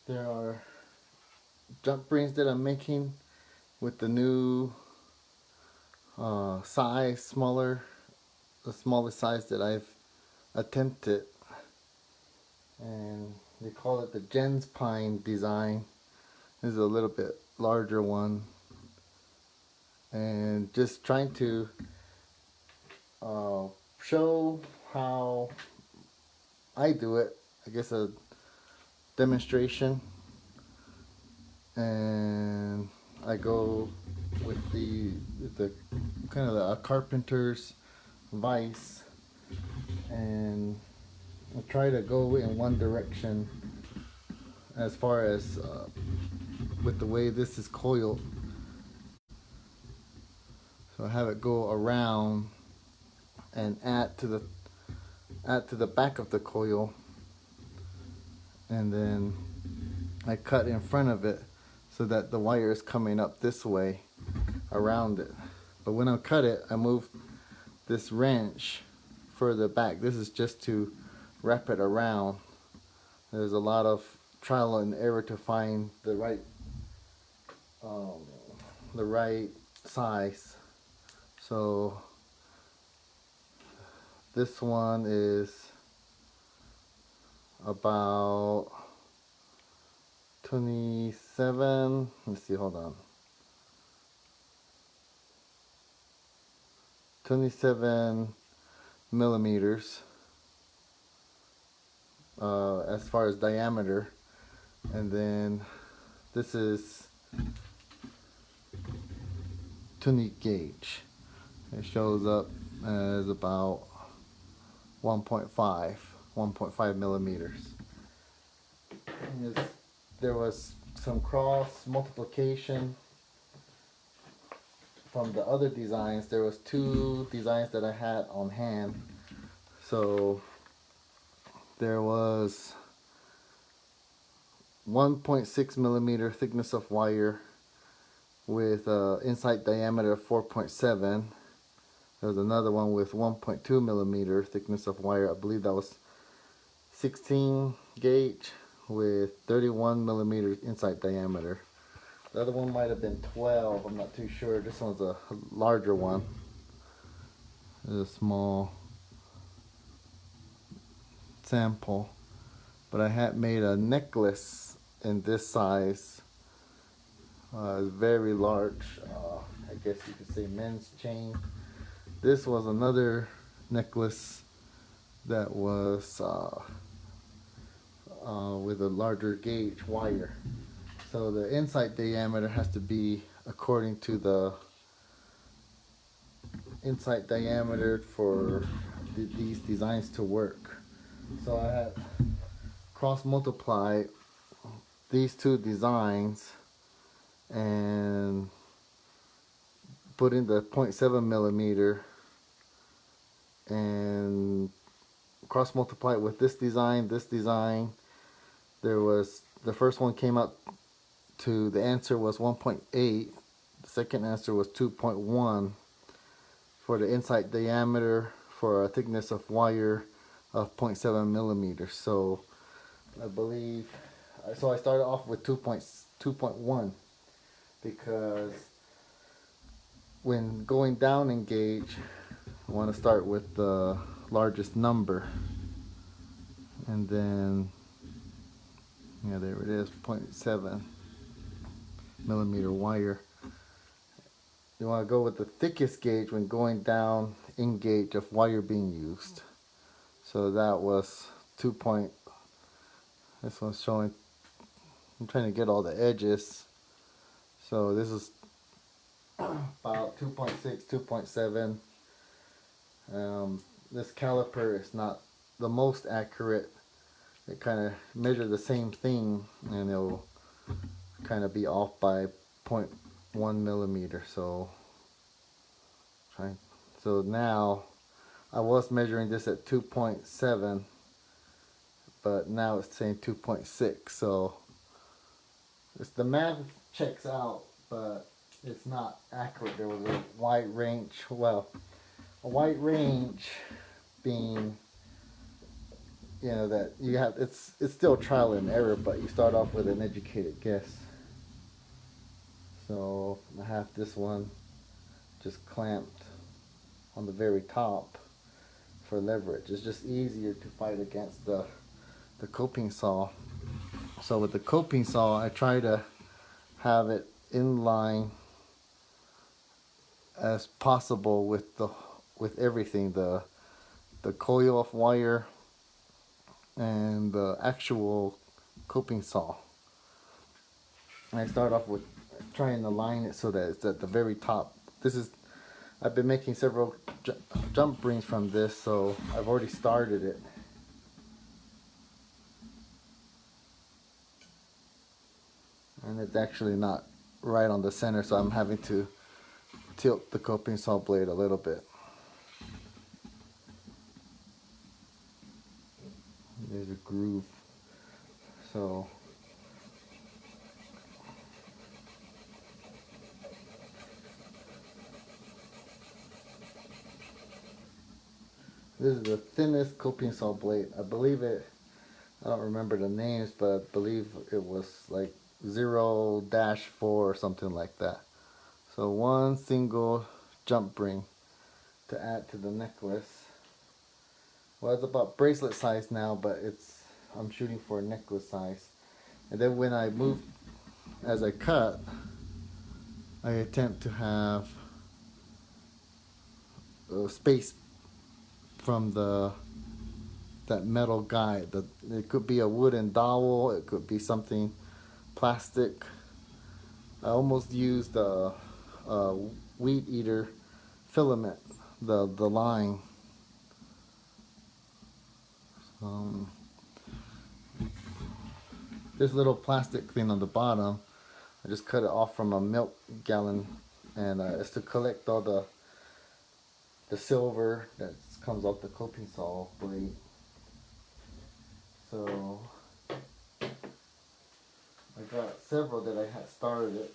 There are jump rings that I'm making with the new size, the smallest size that I've attempted, and they call it the Jens Pine design. This is a little bit larger one, and just trying to uh, show how I do it. I guess a demonstration, and I go with the kind of a carpenter's vise, and I try to go in one direction as far as with the way this is coiled. So I have it go around and add to the back of the coil, and then I cut in front of it so that the wire is coming up this way around it. But when I cut it, I move this wrench further back. This is just to wrap it around. There's a lot of trial and error to find the right size. So this one is about 27, let's see, hold on, 27 millimeters as far as diameter, and then this is 20 gauge. It shows up as about 1.5 millimeters. There was some cross multiplication from the other designs. There was two designs that I had on hand. So there was 1.6 millimeter thickness of wire with inside diameter of 4.7. There was another one with 1.2 millimeter thickness of wire. I believe that was 16 gauge with 31 millimeters inside diameter. The other one might have been 12, I'm not too sure. This one's a larger one. It's a small sample. But I had made a necklace in this size. Very large, I guess you could say men's chain. This was another necklace that was with a larger gauge wire. So the inside diameter has to be according to the inside diameter for these designs to work. So I had cross multiplied these two designs and put in the 0.7 millimeter and cross multiply it with this design. There was, the first one came out to, the answer was 1.8. The second answer was 2.1 for the inside diameter for a thickness of wire of 0.7 millimeters. So I believe, so I started off with 2.1 because when going down in gauge, I want to start with the largest number, and then, yeah, there it is, 0.7 millimeter wire. You want to go with the thickest gauge when going down in gauge of wire being used. So that was 2. This one's showing, I'm trying to get all the edges. So this is about 2.6, 2.7. This caliper is not the most accurate. It kind of measures the same thing and it'll kind of be off by 0.1 millimeter. So now I was measuring this at 2.7, but now it's saying 2.6. So the math checks out, but it's not accurate. There was a wide range. Well, a wide range being you know, that you have, it's still trial and error, but you start off with an educated guess. So I have this one just clamped on the very top for leverage. It's just easier to fight against the coping saw. So with the coping saw, I try to have it in line as possible with everything, the coil of wire and the actual coping saw. And I start off with trying to line it so that it's at the very top. I've been making several jump rings from this, so I've already started it. And it's actually not right on the center, so I'm having to tilt the coping saw blade a little bit. There's a groove. So this is the thinnest coping saw blade. I believe it, I don't remember the names, but I believe it was like 0-4 or something like that. So one single jump ring to add to the necklace. Well, it's about bracelet size now, but I'm shooting for a necklace size. And then when I move, as I cut, I attempt to have space from that metal guide. It could be a wooden dowel, it could be something plastic. I almost used a weed eater filament, the line. This little plastic thing on the bottom, I just cut it off from a milk gallon, and it's to collect all the silver that comes off the coping saw blade. So I got several that I had started,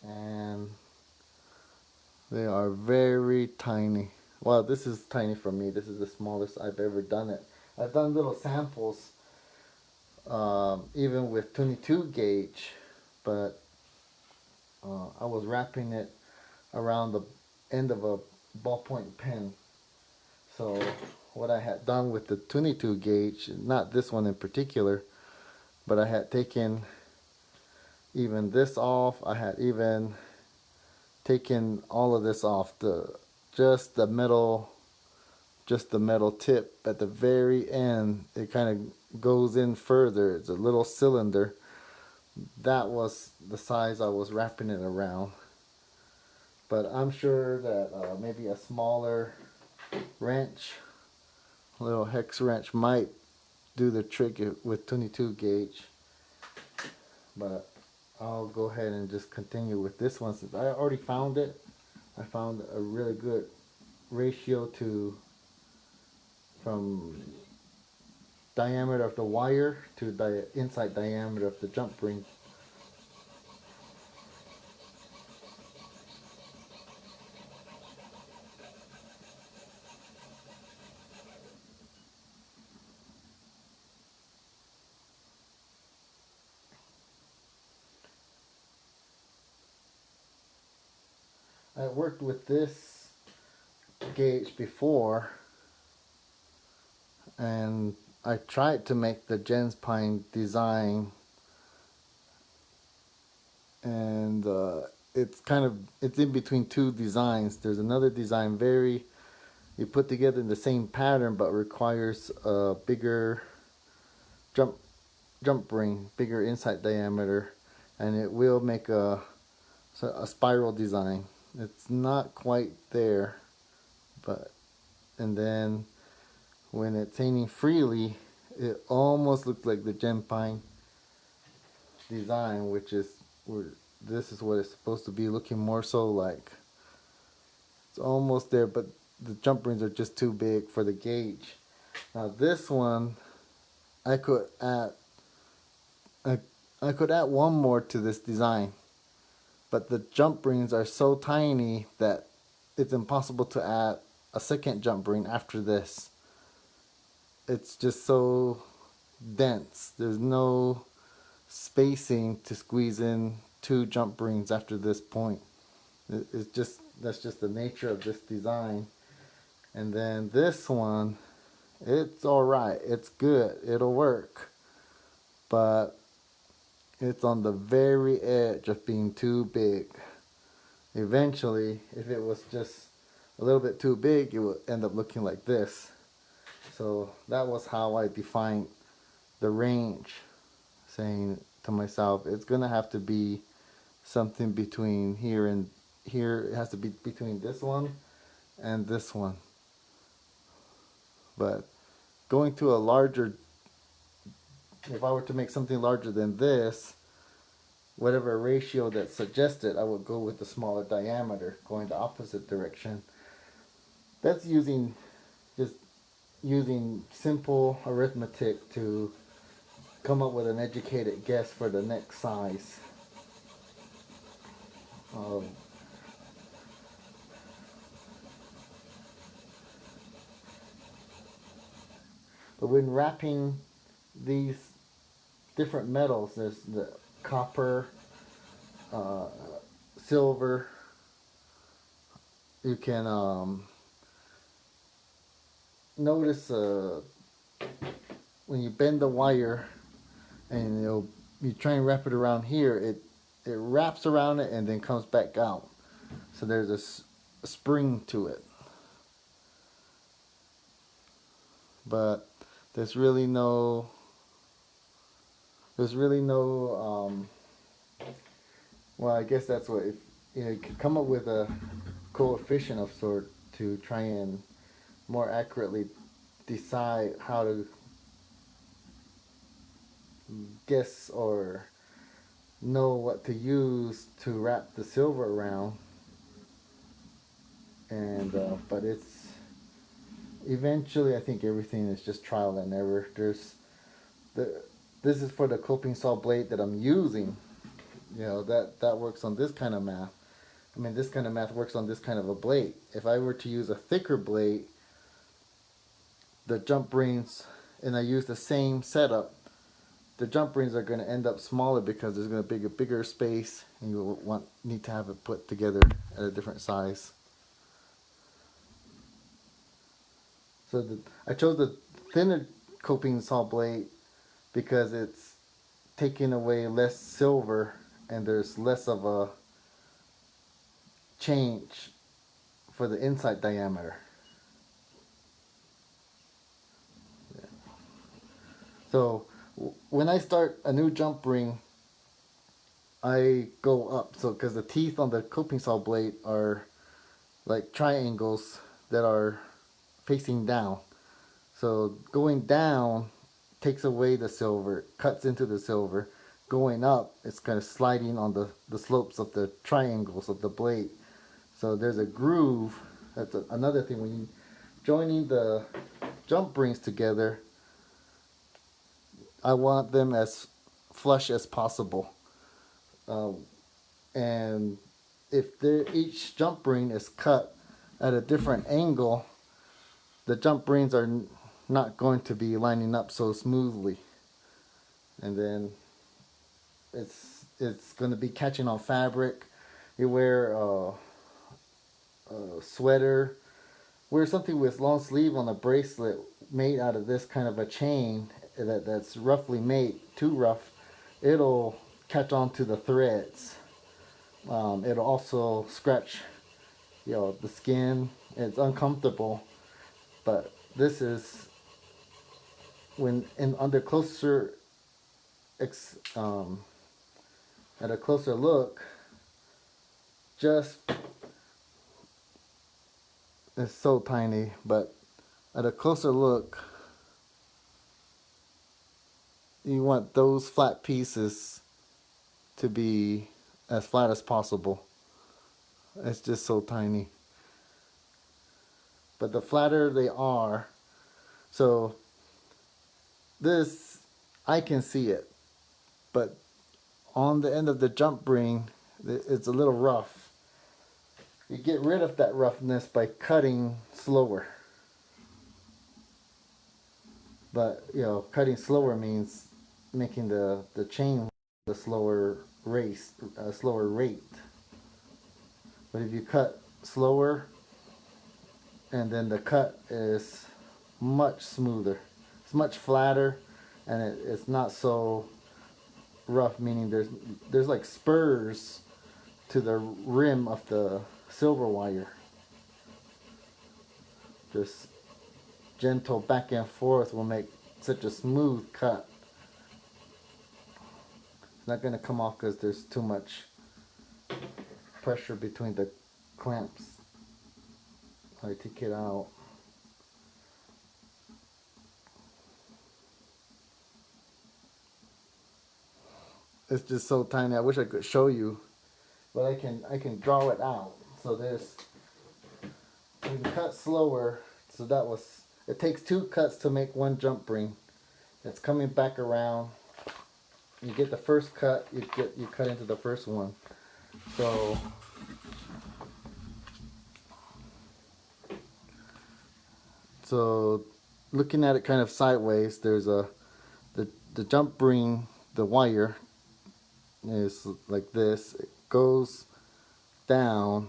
and they are very tiny. Well, this is tiny for me. This is the smallest I've ever done it. I've done little samples, even with 22 gauge, but I was wrapping it around the end of a ballpoint pen. So what I had done with the 22 gauge, not this one in particular, but I had taken even this off. I had even taken all of this off, just the metal tip at the very end. It kind of goes in further. It's a little cylinder. That was the size I was wrapping it around. But I'm sure that maybe a smaller wrench, a little hex wrench, might do the trick with 22 gauge. But I'll go ahead and just continue with this one since I already found it. I found a really good ratio from diameter of the wire to the inside diameter of the jump ring. I worked with this gauge before, and I tried to make the Jens Pine design, and it's in between two designs. There's another design you put together in the same pattern, but requires a bigger jump ring, bigger inside diameter, and it will make a spiral design. It's not quite there, and then when it's hanging freely, it almost looks like the Jens Pine design, this is what it's supposed to be looking more so like. It's almost there, but the jump rings are just too big for the gauge. Now this one, I could add one more to this design, but the jump rings are so tiny that it's impossible to add a second jump ring after this. it's just so dense. There's no spacing to squeeze in 2 jump rings after this point. It's just, that's just the nature of this design. And then this one, it's alright, it's good, it'll work, but it's on the very edge of being too big. Eventually, if it was just a little bit too big, it would end up looking like this. So that was how I defined the range, saying to myself, it's gonna have to be something between here and here. It has to be between this one and this one. But going to a larger, if I were to make something larger than this, whatever ratio that's suggested, I would go with the smaller diameter, going the opposite direction. That's just using simple arithmetic to come up with an educated guess for the next size. But when wrapping these different metals, there's the copper, silver. You can notice when you bend the wire and you try and wrap it around here, it wraps around it and then comes back out. So there's a spring to it. But there's really no well, I guess that's what, you could come up with a coefficient of sort to try and more accurately decide how to guess or know what to use to wrap the silver around. And but it's eventually, I think everything is just trial and error. This is for the coping saw blade that I'm using. That works on this kind of math. I mean, this kind of math works on this kind of a blade. If I were to use a thicker blade, the jump rings, and I use the same setup, the jump rings are going to end up smaller because there's going to be a bigger space, and you need to have it put together at a different size. So I chose the thinner coping saw blade because it's taking away less silver and there's less of a change for the inside diameter. Yeah. So when I start a new jump ring, I go up. So because the teeth on the coping saw blade are like triangles that are facing down. So going down takes away the silver, cuts into the silver. Going up, it's kind of sliding on the slopes of the triangles of the blade. So there's a groove. That's another thing. When you joining the jump rings together, I want them as flush as possible. And if each jump ring is cut at a different angle, the jump rings are not going to be lining up so smoothly, and then it's going to be catching on fabric. You wear a sweater, wear something with long sleeve on a bracelet made out of this kind of a chain that's roughly made, too rough, it'll catch on to the threads. It'll also scratch the skin. It's uncomfortable. But this is when under closer at a closer look, just it's so tiny, but at a closer look, you want those flat pieces to be as flat as possible. It's just so tiny. But the flatter they are, so this, I can see it, but on the end of the jump ring, it's a little rough. You get rid of that roughness by cutting slower. But you know, cutting slower means making the chain the slower rate. But if you cut slower, and then the cut is much smoother, it's much flatter, and it's not so rough. Meaning there's like spurs to the rim of the silver wire. Just gentle back and forth will make such a smooth cut. It's not going to come off because there's too much pressure between the clamps. I take it out. It's just so tiny. I wish I could show you, but I can draw it out. So there's, you can cut slower. So that was, it takes 2 cuts to make 1 jump ring. It's coming back around. You get the first cut, you cut into the first one. So looking at it kind of sideways, there's the jump ring, the wire is like this. It goes down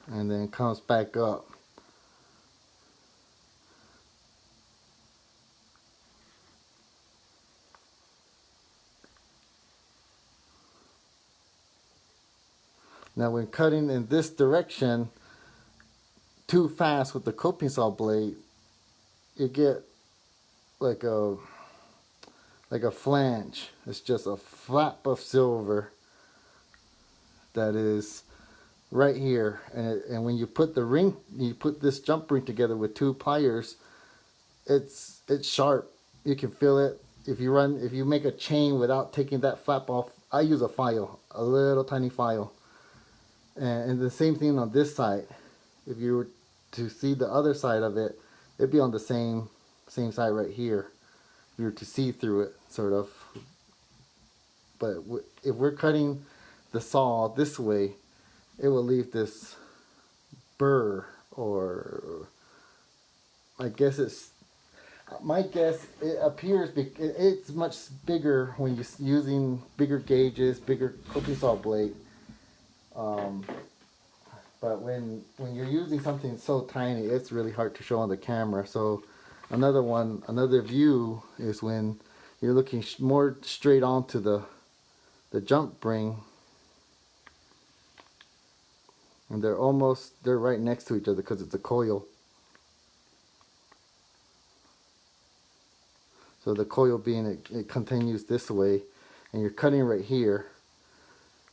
and then comes back up. Now when cutting in this direction too fast with the coping saw blade, you get like a flange. It's just a flap of silver that is right here, and when you put the ring, you put this jump ring together with 2 pliers, it's sharp. You can feel it. If you make a chain without taking that flap off, I use a file, a little tiny file. And the same thing on this side. If you were to see the other side of it, it'd be on the same side right here. If you were to see through it, sort of. But if we're cutting the saw this way, it will leave this burr, or I guess my guess, it appears it's much bigger when you're using bigger gauges, bigger coping saw blade. But when you're using something so tiny, it's really hard to show on the camera. So another view is when you're looking more straight onto the jump ring, and they're right next to each other because it's a coil. So the coil being it continues this way, and you're cutting right here.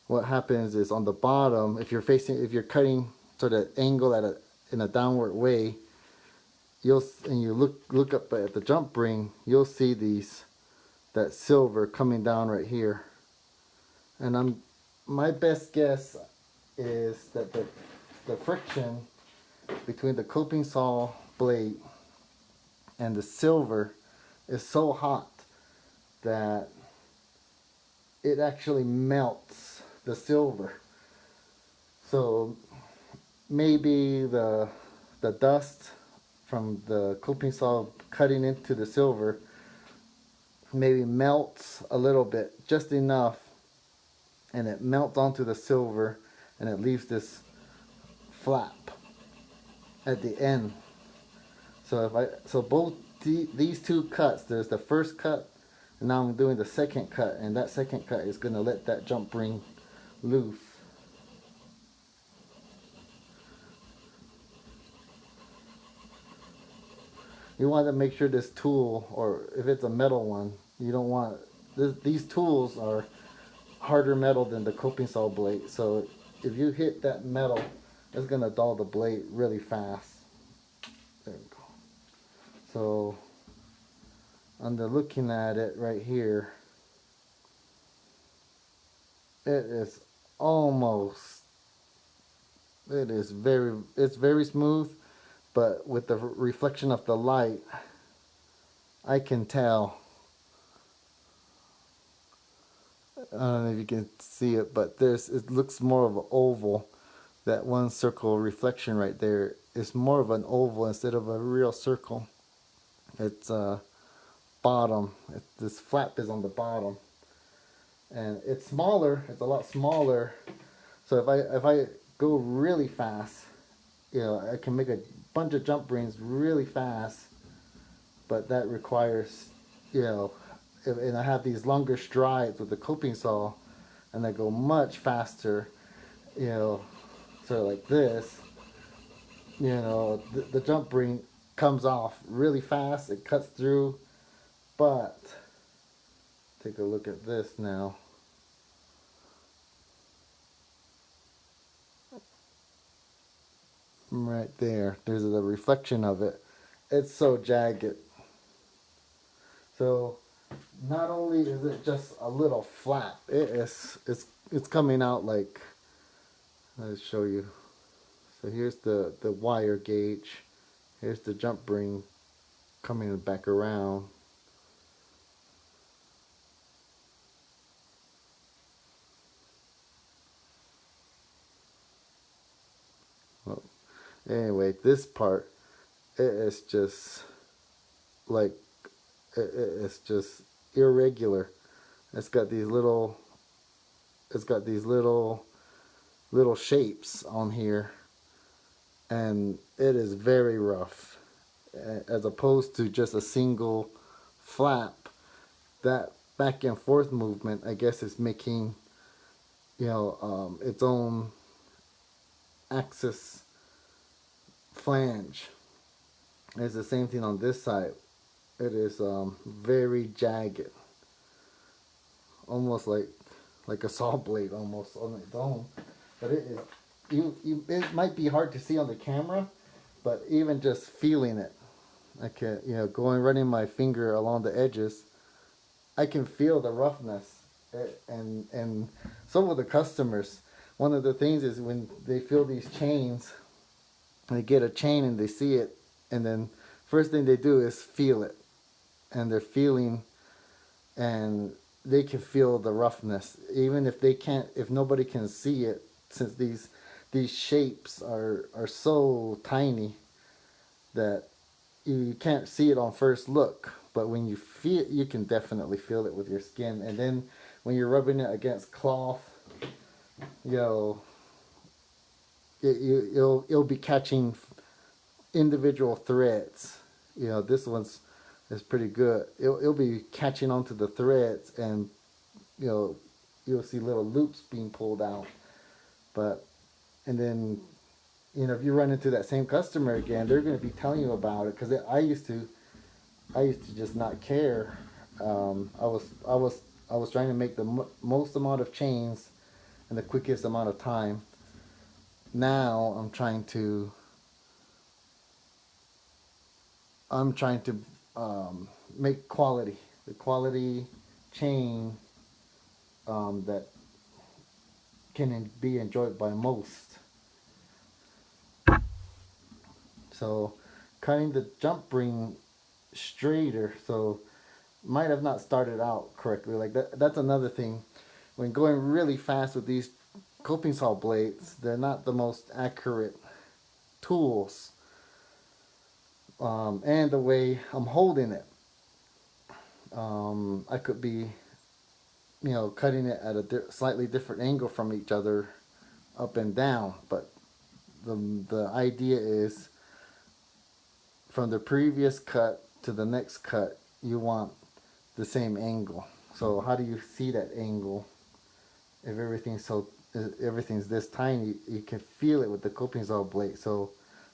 What happens is on the bottom, if you're cutting sort of angle in a downward way, you look up at the jump ring, you'll see that silver coming down right here. And my best guess is that the friction between the coping saw blade and the silver is so hot that it actually melts the silver. So maybe the dust from the coping saw cutting into the silver maybe melts a little bit, just enough, and it melts onto the silver, and it leaves this flap at the end. So both these 2 cuts, there's the first cut, and now I'm doing the second cut, and that second cut is going to let that jump ring loose. You want to make sure this tool, or if it's a metal one, you don't want, these tools are harder metal than the coping saw blade. So if you hit that metal, it's going to dull the blade really fast. There we go. So under looking at it right here, it's very smooth, but with the reflection of the light, I can tell. I don't know if you can see it, but it looks more of an oval. That one circle reflection right there is more of an oval instead of a real circle. It's bottom. This flap is on the bottom, and it's smaller. It's a lot smaller. So if I go really fast, you know, I can make a bunch of jump rings really fast, but that requires, you know, and I have these longer strides with the coping saw, and I go much faster, you know, sort of like this, you know, the jump ring comes off really fast, it cuts through, but take a look at this now. Right there, there's a reflection of it. It's so jagged. So not only is it just a little flap, it's coming out like, let's show you. So here's the wire gauge. Here's the jump ring coming back around. Well, anyway, this part, it is just like, it's just irregular. It's got these little, little shapes on here, and it is very rough, as opposed to just a single flap. That back and forth movement, I guess, is making, you know, its own axis flange. It's the same thing on this side. It is very jagged, almost like a saw blade almost on its own. But it is, it might be hard to see on the camera, but even just feeling it, I can, you know, running my finger along the edges, I can feel the roughness. And some of the customers, one of the things is when they feel these chains, they get a chain and they see it, and then first thing they do is feel it, and they're feeling, and they can feel the roughness, even if they can't, if nobody can see it, since these shapes are so tiny that you can't see it on first look, but when you feel it, you can definitely feel it with your skin. And then when you're rubbing it against cloth, you know, you'll be catching individual threads. You know, this one's is pretty good. It'll be catching onto the threads, and you know, you'll see little loops being pulled out. But, and then, you know, if you run into that same customer again, they're going to be telling you about it, because I used to just not care. I was trying to make the most amount of chains in the quickest amount of time. Now I'm trying to make the quality chain that can be enjoyed by most. So cutting the jump ring straighter, so might have not started out correctly. Like that's another thing. When going really fast with these coping saw blades, they're not the most accurate tools. And the way I'm holding it, I could be, you know, cutting it at a slightly different angle from each other, up and down. But the idea is, from the previous cut to the next cut, you want the same angle. So how do you see that angle? If everything's this tiny, you can feel it with the coping saw blade. So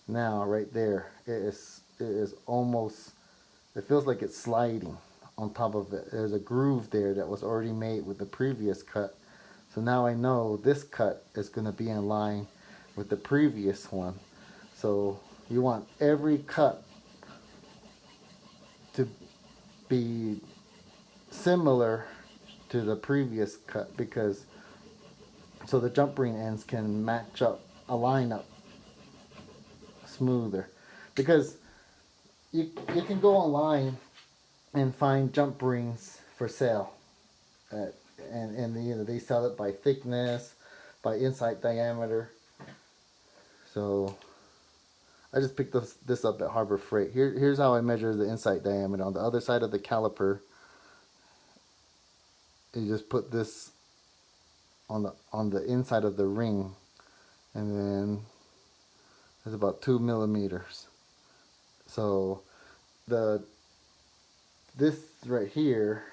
now right there, it is almost, it feels like it's sliding on top of it. There's a groove there that was already made with the previous cut. So now I know this cut is going to be in line with the previous one. So you want every cut to be similar to the previous cut, because so the jump ring ends can match up, align up smoother. Because you can go online and find jump rings for sale, and you know, they sell it by thickness, by inside diameter. So I just picked this up at Harbor Freight. Here's how I measure the inside diameter. On the other side of the caliper, you just put this on the inside of the ring, and then it's about 2 millimeters. So this right here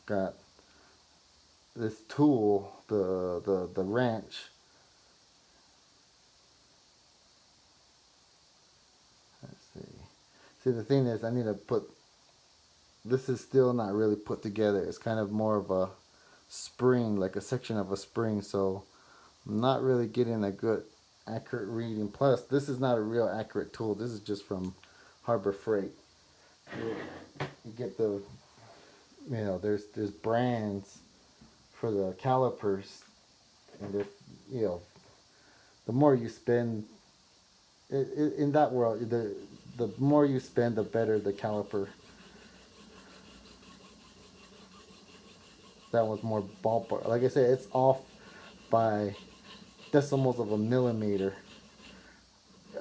got this tool, the wrench. Let's see. See, the thing is, I need to put. This is still not really put together. It's kind of more of a spring, like a section of a spring. So I'm not really getting a good accurate reading. Plus, this is not a real accurate tool. This is just from Harbor Freight. You get the, there's brands for the calipers, and if the more you spend in that world, the more you spend, the better the caliper. That was more ballpark. Like I said, it's off by decimals of a millimeter.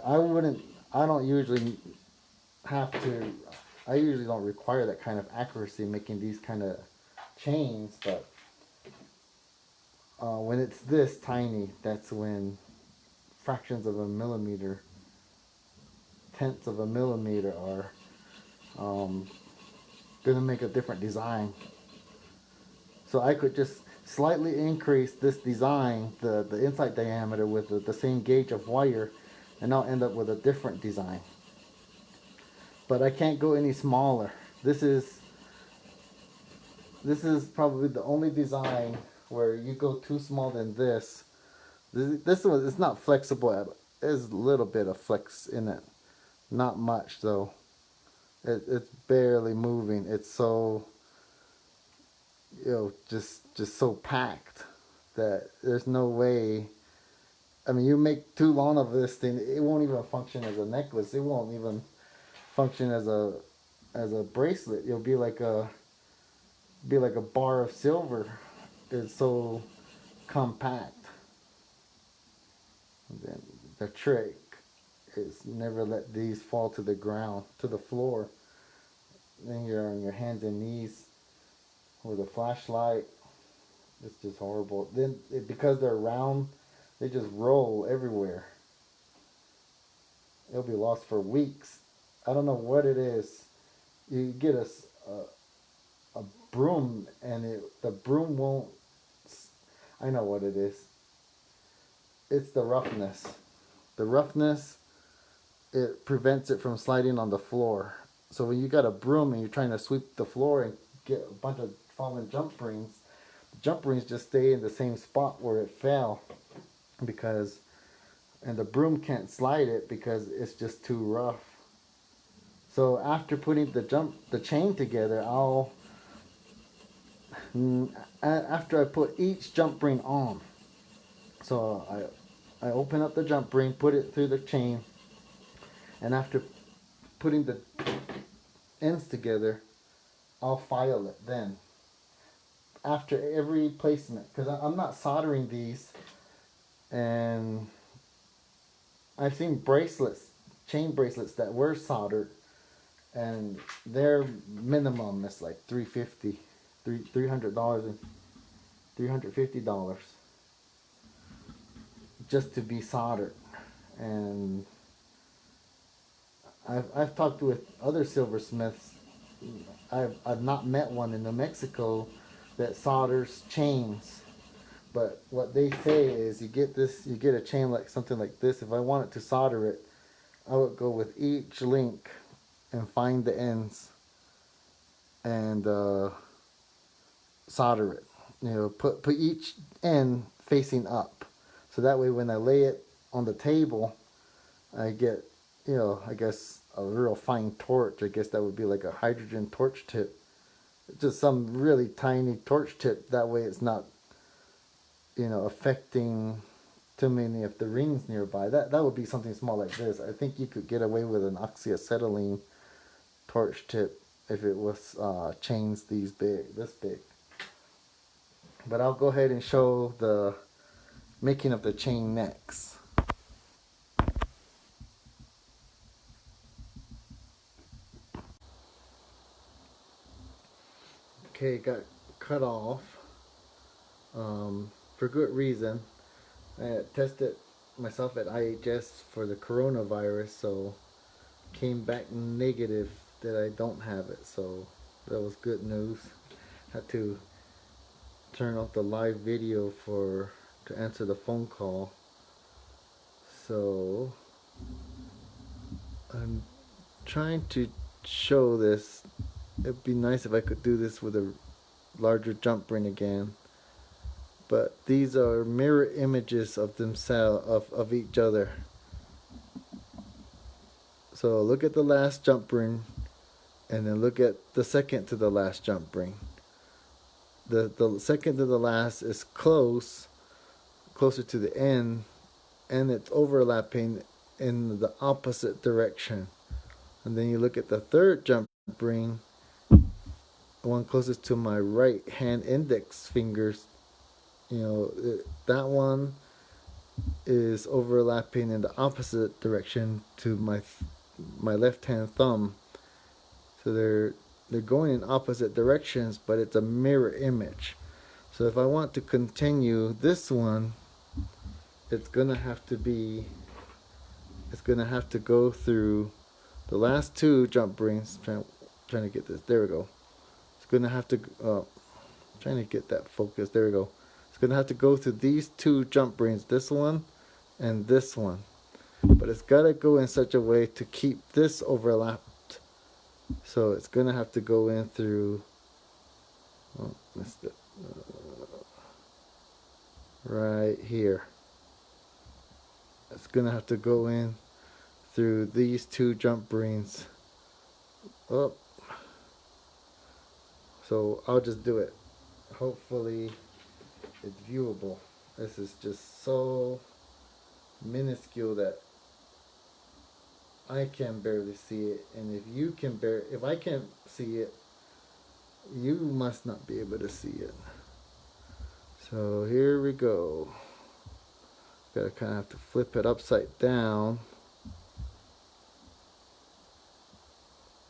I don't usually have to, I usually don't require that kind of accuracy making these kind of chains, but when it's this tiny, that's when fractions of a millimeter, tenths of a millimeter are going to make a different design. So I could just slightly increase this design, the inside diameter, with the same gauge of wire, and I'll end up with a different design. But I can't go any smaller. This is probably the only design where you go too small than this. This one is not flexible. There's a little bit of flex in it. Not much though. It's barely moving. It's so, just so packed that there's no way. I mean, you make too long of this thing, it won't even function as a necklace. It won't even function as a bracelet. It'll be like a bar of silver. It's so compact. And then the trick is never let these fall to the ground, to the floor. Then you're on your hands and knees with a flashlight. It's just horrible. Then because they're round, they just roll everywhere. It'll be lost for weeks. I don't know what it is. You get a broom, and the broom won't. I know what it is. It's the roughness. The roughness, it prevents it from sliding on the floor. So when you got a broom and you're trying to sweep the floor and get a bunch of fallen jump rings, the jump rings just stay in the same spot where it fell, and the broom can't slide it because it's just too rough. So after putting the chain together, after I put each jump ring on, so I open up the jump ring, put it through the chain, and after putting the ends together, I'll file it then. After every placement, because I'm not soldering these, and I've seen bracelets, chain bracelets that were soldered, and their minimum is like $350 and $350 just to be soldered. And I've talked with other silversmiths. I've not met one in New Mexico that solders chains. But what they say is you get a chain like something like this. If I wanted to solder it, I would go with each link and find the ends and solder it. Put each end facing up, so that way when I lay it on the table, I get, I guess a real fine torch. I guess that would be like a hydrogen torch tip, just some really tiny torch tip. That way it's not, affecting too many of the rings nearby. That would be something small like this. I think you could get away with an oxyacetylene torch tip if it was chains this big. But I'll go ahead and show the making of the chain necks. Okay, got cut off for good reason. I had tested myself at IHS for the coronavirus, so came back negative that I don't have it, so that was good news. Had to turn off the live video to answer the phone call. So I'm trying to show this. It'd be nice if I could do this with a larger jump ring again, but these are mirror images of themselves, of each other. So look at the last jump ring and then look at the second to the last jump ring. The second to the last is closer to the end, and it's overlapping in the opposite direction. And then you look at the third jump ring, the one closest to my right hand index fingers, that one is overlapping in the opposite direction to my left hand thumb. So they're going in opposite directions, but it's a mirror image. So if I want to continue this one, it's gonna have to go through the last two jump rings. Trying to get this. There we go. It's gonna have to trying to get that focus. There we go. It's gonna have to go through these two jump rings, this one and this one, but it's gotta go in such a way to keep this overlapped. So it's gonna have to go in through, missed it, right here. It's gonna have to go in through these two jump rings. Oh, so I'll just do it. Hopefully it's viewable. This is just so minuscule that I can barely see it, and if I can't see it, you must not be able to see it. So here we go. Gotta kind of have to flip it upside down.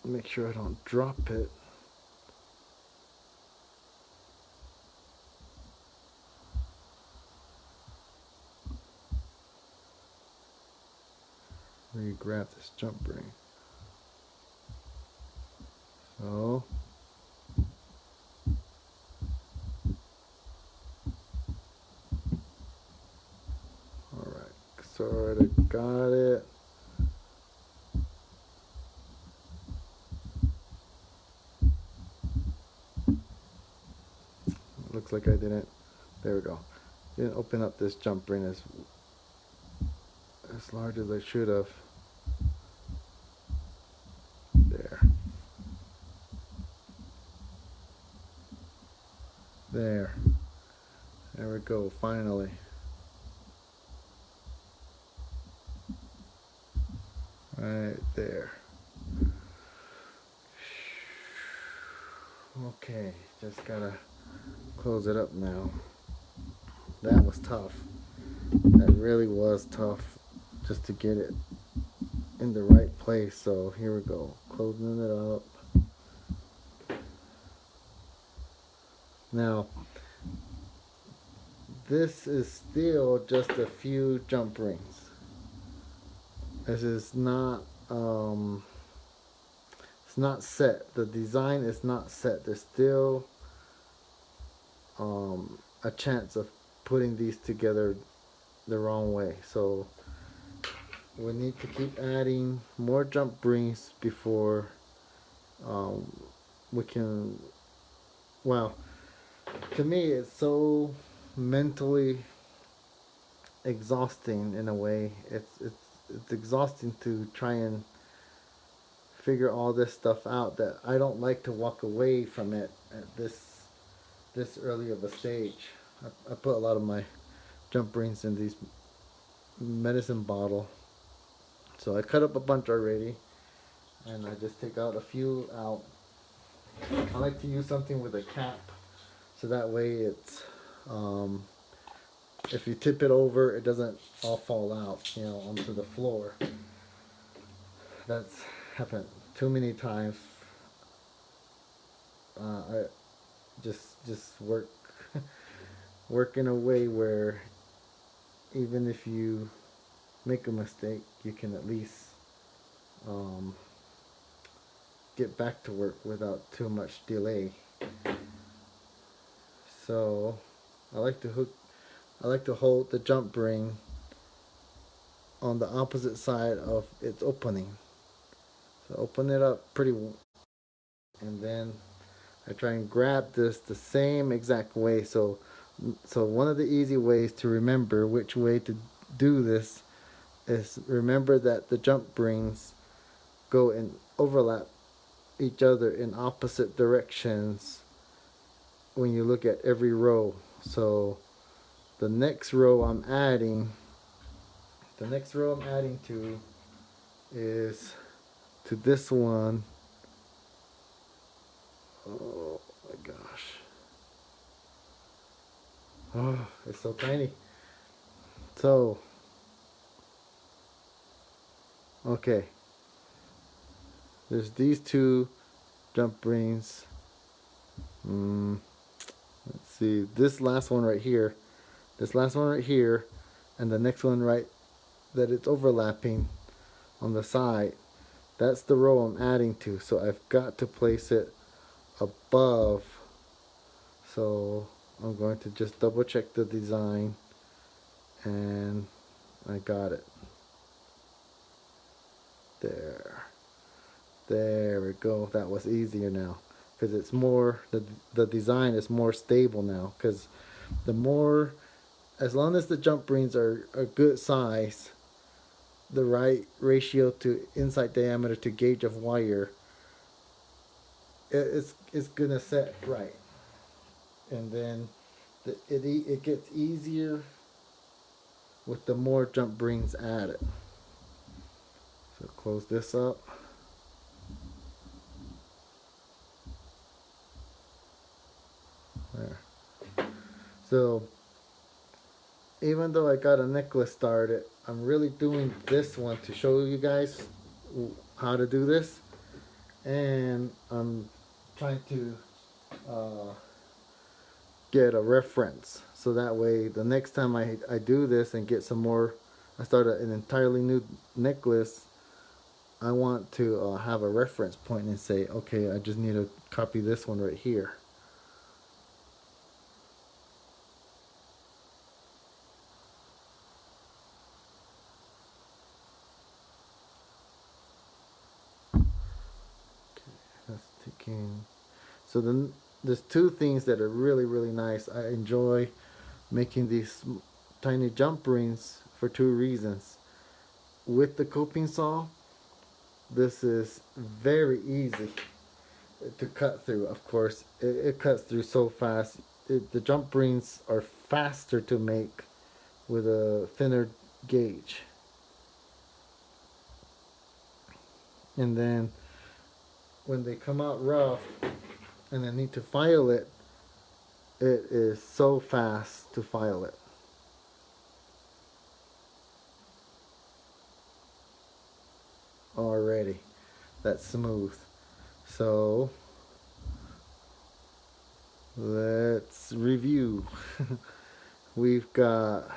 Make sure I don't drop it. Let me grab this jump ring. So alright, sort of got it. Looks like I didn't. There we go. Didn't open up this jump ring as large as I should have. There we go, finally. Right there. Okay, just gotta close it up now. That was tough. That really was tough just to get it in the right place. So here we go, closing it up. Now, this is still just a few jump rings. This is not, it's not set. The design is not set. There's still a chance of putting these together the wrong way. So we need to keep adding more jump rings before we can, well, to me it's so mentally exhausting in a way. It's exhausting to try and figure all this stuff out, that I don't like to walk away from it at this early of a stage. I put a lot of my jump rings in these medicine bottle, so I cut up a bunch already, and I just take out a few out. I like to use something with a cap, so that way it's if you tip it over, it doesn't all fall out, you know, onto the floor. That's happened too many times. I just work in a way where even if you make a mistake, you can at least get back to work without too much delay. So I like to hold the jump ring on the opposite side of its opening. So open it up pretty, and then I try and grab this the same exact way. So one of the easy ways to remember which way to do this is remember that the jump rings go and overlap each other in opposite directions when you look at every row. So the next row I'm adding to is to this one. Oh my gosh. Oh, it's so tiny. So, okay. There's these two jump rings. Let's see. This last one right here. And the next one right that it's overlapping on the side. That's the row I'm adding to. So I've got to place it above. So I'm going to just double check the design, and I got it. There we go. That was easier now, because it's more, the design is more stable now, because as long as the jump rings are a good size, the right ratio to inside diameter to gauge of wire, it's gonna set right. And then it gets easier with the more jump rings added. So close this up. There. So even though I got a necklace started, I'm really doing this one to show you guys how to do this, and I'm trying to get a reference, so that way the next time I do this and get some more, I start an entirely new necklace, I want to have a reference point and say, okay, I just need to copy this one right here. So then there's two things that are really nice. I enjoy making these tiny jump rings for two reasons. With the coping saw, this is very easy to cut through. Of course, it cuts through so fast. The jump rings are faster to make with a thinner gauge. And then when they come out rough and I need to file it, it is so fast to file it. Already, that's smooth. So let's review. We've got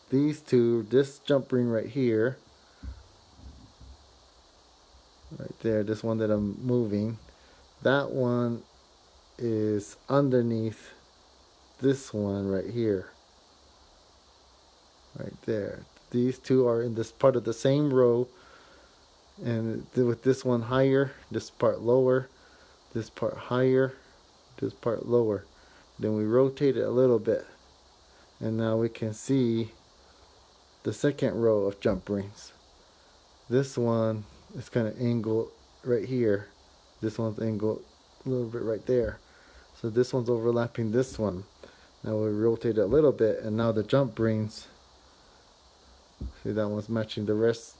these two, this jump ring right here, right there, this one that I'm moving, that one is underneath this one right here, right there. These two are in this part of the same row, and with this one higher, this part lower, this part higher, this part lower. Then we rotate it a little bit, and now we can see the second row of jump rings. This one is kind of angled right here, this one's angled a little bit right there, so this one's overlapping this one. Now we rotate it a little bit, and now the jump rings, see, that one's matching the rest,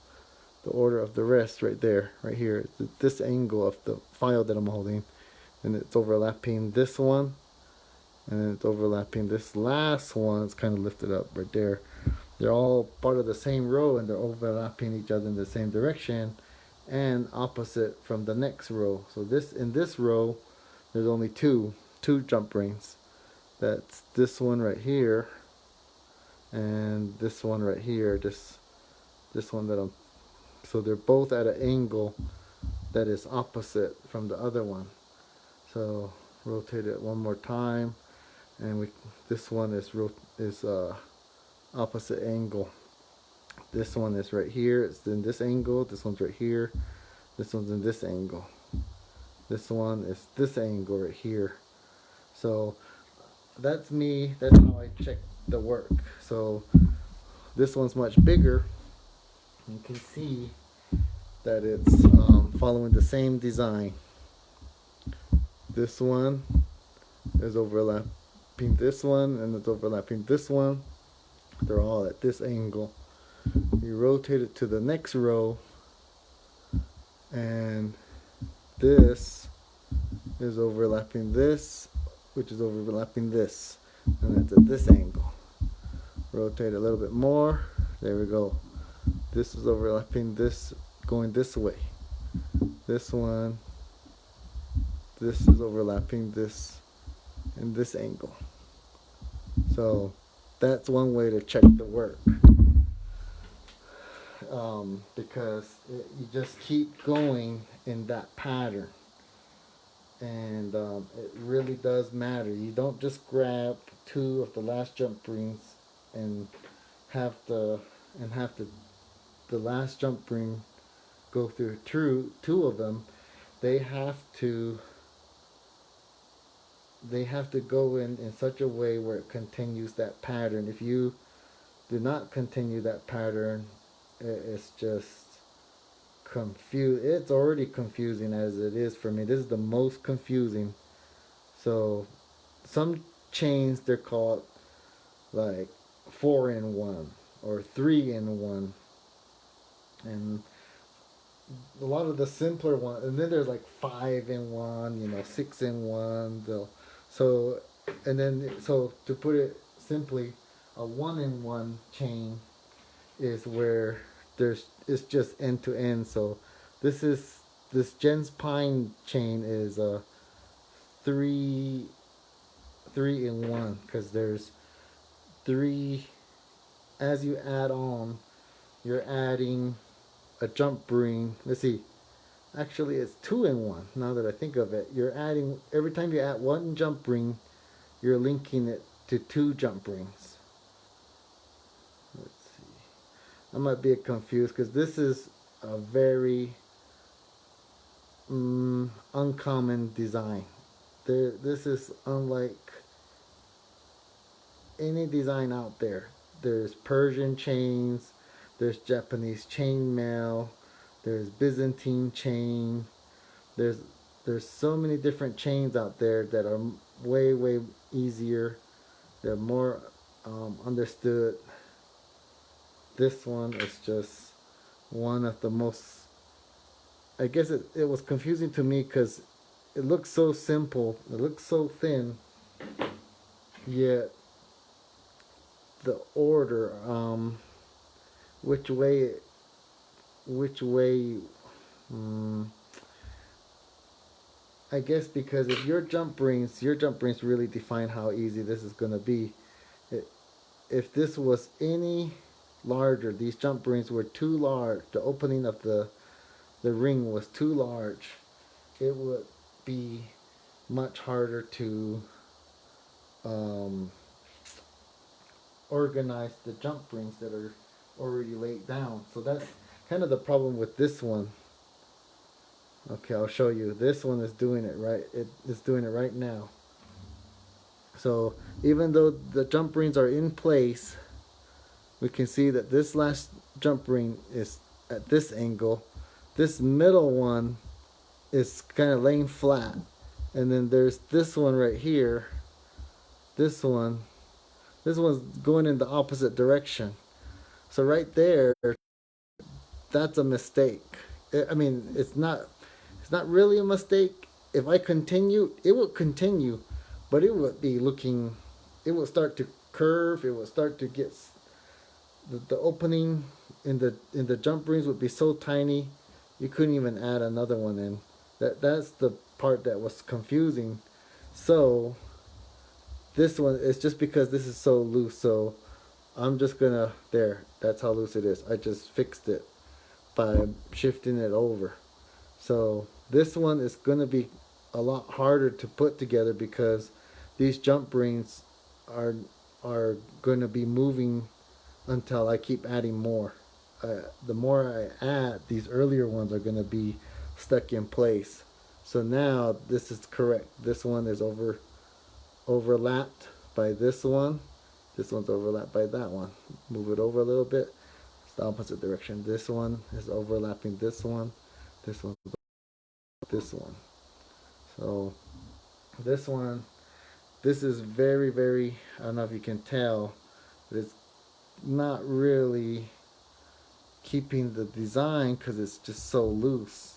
the order of the rest right there, right here. This angle of the file that I'm holding, and it's overlapping this one and then it's overlapping this last one. It's kind of lifted up right there. They're all part of the same row, and they're overlapping each other in the same direction and opposite from the next row. So this, in this row, there's only two jump rings. That's this one right here and this one right here. This one that I'm, so they're both at an angle that is opposite from the other one. So rotate it one more time, and this one is opposite angle. This one is right here, it's in this angle. This one's right here, this one's in this angle. This one is this angle right here. So that's how I check the work. So this one's much bigger. You can see that it's following the same design. This one is overlapping this one, and it's overlapping this one. They're all at this angle. You rotate it to the next row, and this is overlapping this, which is overlapping this, and it's at this angle. Rotate a little bit more. There we go. This is overlapping this, going this way. This one, this is overlapping this in this angle. So that's one way to check the work, because you just keep going in that pattern, and it really does matter. You don't just grab two of the last jump rings and have the last jump ring go through two of them. They have to go in such a way where it continues that pattern. If you do not continue that pattern, it's just it's already confusing as it is for me. This is the most confusing. So some chains, they're called like 4-in-1 or 3-in-1, and a lot of the simpler ones, and then there's like 5-in-1, 6-in-1. So to put it simply, a 1-in-1 chain is where it's just end to end. So this Jens Pine chain is a 3-in-1, because there's 3. As you add on, you're adding a jump ring. Let's see, actually it's 2-in-1 now that I think of it. You're adding, every time you add one jump ring, you're linking it to 2 jump rings. Let's see, I might be confused because this is a very uncommon design. This is unlike any design out there. There's Persian chains, there's Japanese chainmail, there's Byzantine chain. There's so many different chains out there that are way easier. They're more understood. This one is just one of the most, I guess it was confusing to me because it looks so simple, it looks so thin, yet the order, which way I guess because if your jump rings really define how easy this is going to be. If this was any larger, these jump rings were too large, the opening of the ring was too large, it would be much harder to organize the jump rings that are already laid down. So that's kind of the problem with this one. Okay, I'll show you. This one is doing it right. It is doing it right now. So even though the jump rings are in place, we can see that this last jump ring is at this angle. This middle one is kind of laying flat. And then there's this one right here. This one's going in the opposite direction. So right there, that's a mistake. I mean, it's not really a mistake. If I continue, it will continue, but it would be looking, it would start to curve, it would start to get, the opening in the jump rings would be so tiny you couldn't even add another one in. That's the part that was confusing. So this one is just because this is so loose, so I'm just gonna, there, that's how loose it is. I just fixed it by shifting it over. So this one is gonna be a lot harder to put together because these jump rings are gonna be moving until I keep adding more. The more I add, these earlier ones are gonna be stuck in place. So now this is correct. This one is overlapped by this one. This one's overlapped by that one. Move it over a little bit. It's the opposite direction. This one is overlapping this one. This one, this one. So this one, this is very, very, I don't know if you can tell, but it's not really keeping the design because it's just so loose.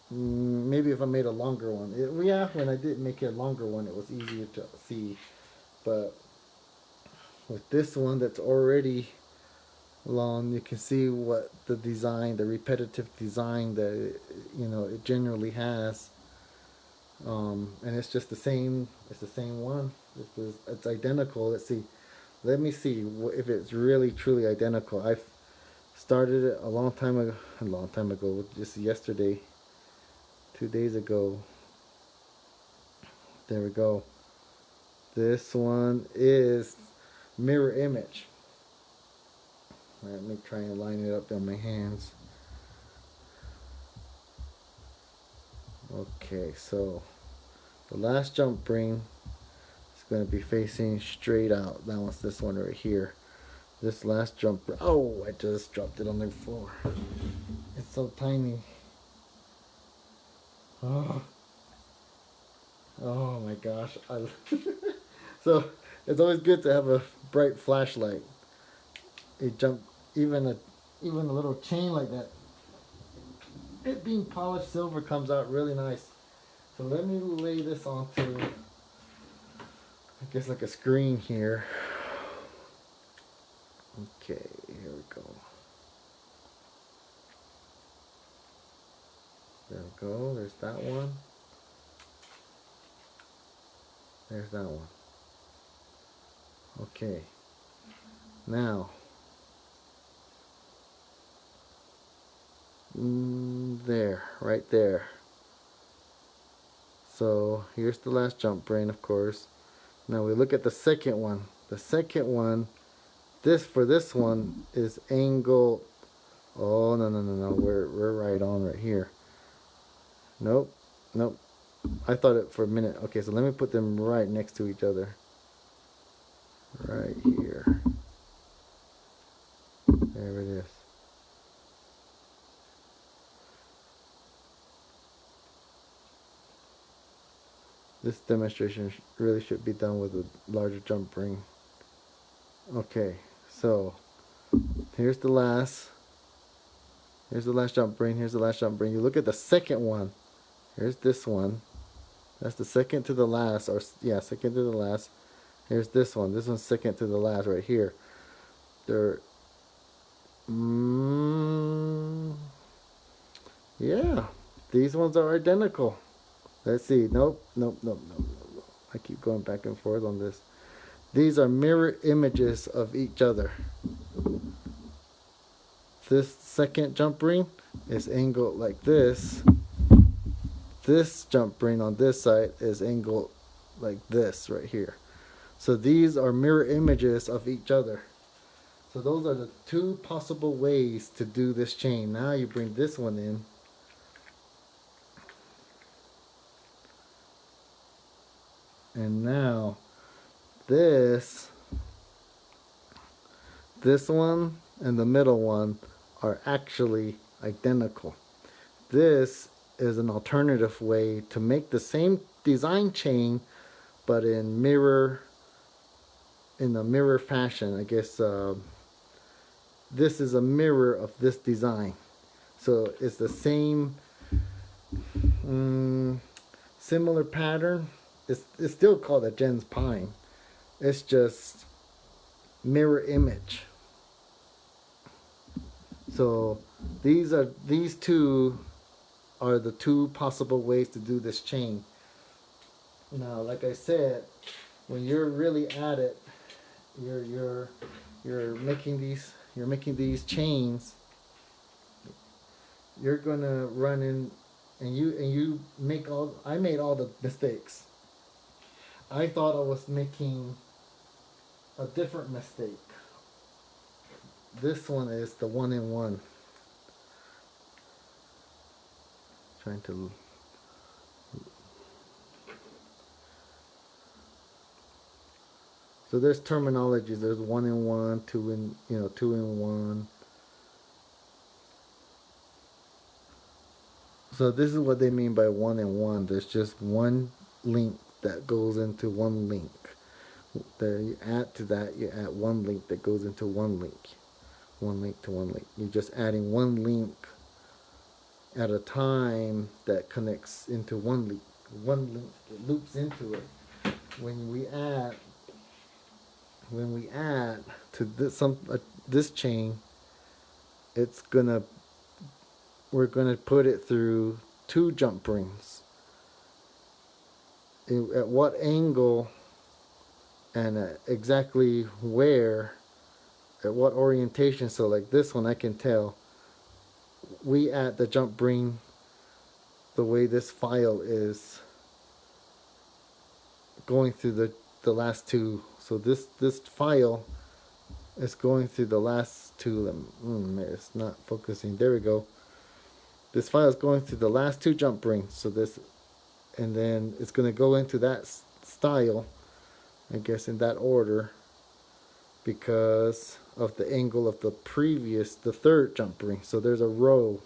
Maybe if I made a longer one. Yeah, when I did make it a longer one, it was easier to see. But with this one that's already long, you can see what the design, the repetitive design that it generally has. And it's just the same. It's the same one. It's identical. Let's see. Let me see if it's really truly identical. I started it a long time ago, just yesterday, 2 days ago. There we go. This one is mirror image. Let me try and line it up on my hands. Okay, so the last jump ring is going to be facing straight out. That one's this one right here. This last jump, oh, I just dropped it on the floor. It's so tiny. Oh my gosh. So it's always good to have a bright flashlight. It jump, even a little chain like that, it being polished silver comes out really nice. So let me lay this onto, I guess, like a screen here. Okay, here we go. There we go. There's that one. There's that one. Okay. Now, there, right there. So here's the last jump ring, of course. Now we look at the second one. The second one, for this one is angle. Oh no. We're right on right here. Nope. I thought it for a minute. Okay, so let me put them right next to each other. Right here. There it is. This demonstration really should be done with a larger jump ring. Okay, so here's the last jump ring. Here's the last jump ring. You look at the second one. Here's this one. That's the second to the last, or yeah, second to the last. Here's this one. This one's second to the last right here. They're yeah, these ones are identical. Let's see. Nope. I keep going back and forth on this. These are mirror images of each other. This second jump ring is angled like this. This jump ring on this side is angled like this right here. So these are mirror images of each other. So those are the two possible ways to do this chain. Now you bring this one in. And now this one and the middle one are actually identical. This is an alternative way to make the same design chain, but in a mirror fashion. I guess this is a mirror of this design. So it's the same similar pattern, it's still called a Gens Pine. It's just mirror image. So these two are the two possible ways to do this chain. Now, like I said, when you're really at it, you're making these chains. You're gonna run in, and you make all. I made all the mistakes. I thought I was making a different mistake. This one is the 1-in-1. Trying to. So there's terminologies. There's 1-in-1, 2-in-1. So this is what they mean by 1-in-1. There's just one link that goes into one link. There you add to that, you add one link that goes into one link. One link to one link. You're just adding one link at a time that connects into one link. One link that loops into it. When we add to this chain, we're gonna put it through 2 jump rings. At what angle and exactly where, at what orientation. So like this one, I can tell we add the jump ring the way this file is going through the last 2. So this file is going through the last 2. It's not focusing. There we go. This file is going through the last 2 jump rings. So this, and then it's going to go into that style, I guess, in that order, because of the angle of the 3rd jump ring. So there's a row.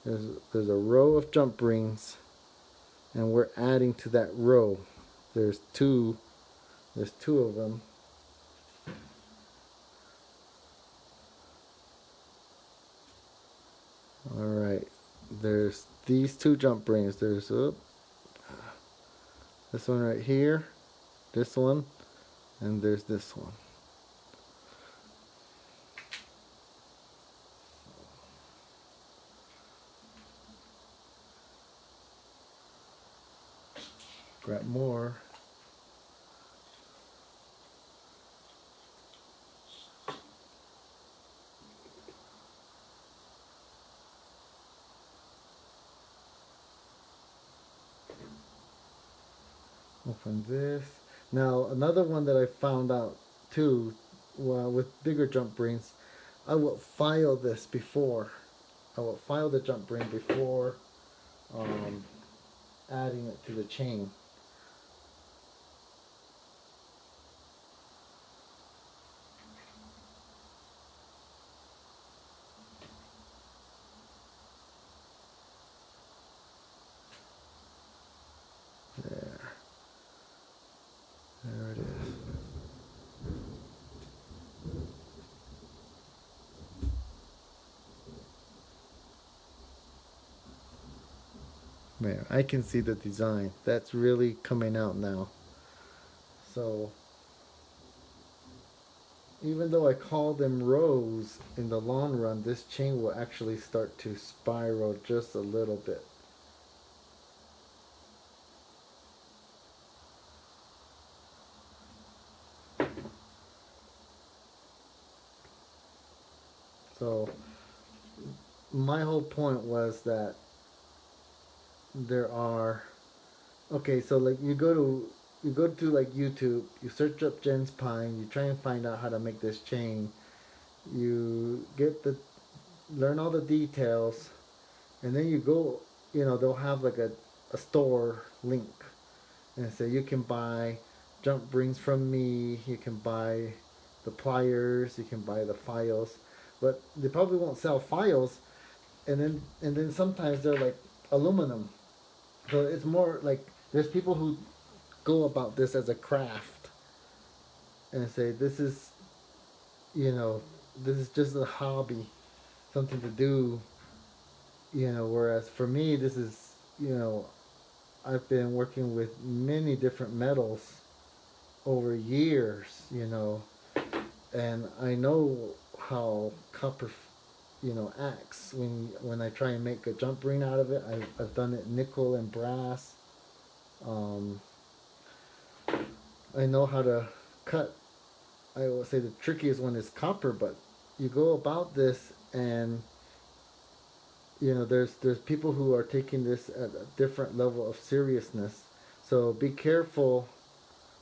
There's a row of jump rings, and we're adding to that row. There's two of them. All right. There's these 2 jump rings. There's this one right here, this one, and there's this one. Grab more. Open this. Now another one that I found out too, with bigger jump rings, I will file this before. I will file the jump ring before adding it to the chain. There it is. There, I can see the design. That's really coming out now. So even though I call them rows, in the long run, this chain will actually start to spiral just a little bit. So my whole point was that there are, okay, so like you go to like YouTube, you search up Gens Pine, you try and find out how to make this chain, you learn all the details, and then you go, they'll have like a store link, and say you can buy jump rings from me, you can buy the pliers, you can buy the files, but they probably won't sell files, and then sometimes they're like aluminum. So it's more like there's people who go about this as a craft and say this is just a hobby, something to do, whereas for me this is I've been working with many different metals over years, and I know how copper, acts when I try and make a jump ring out of it. I've done it nickel and brass. Um, I know how to cut. I would say the trickiest one is copper, but you go about this, and there's people who are taking this at a different level of seriousness. So be careful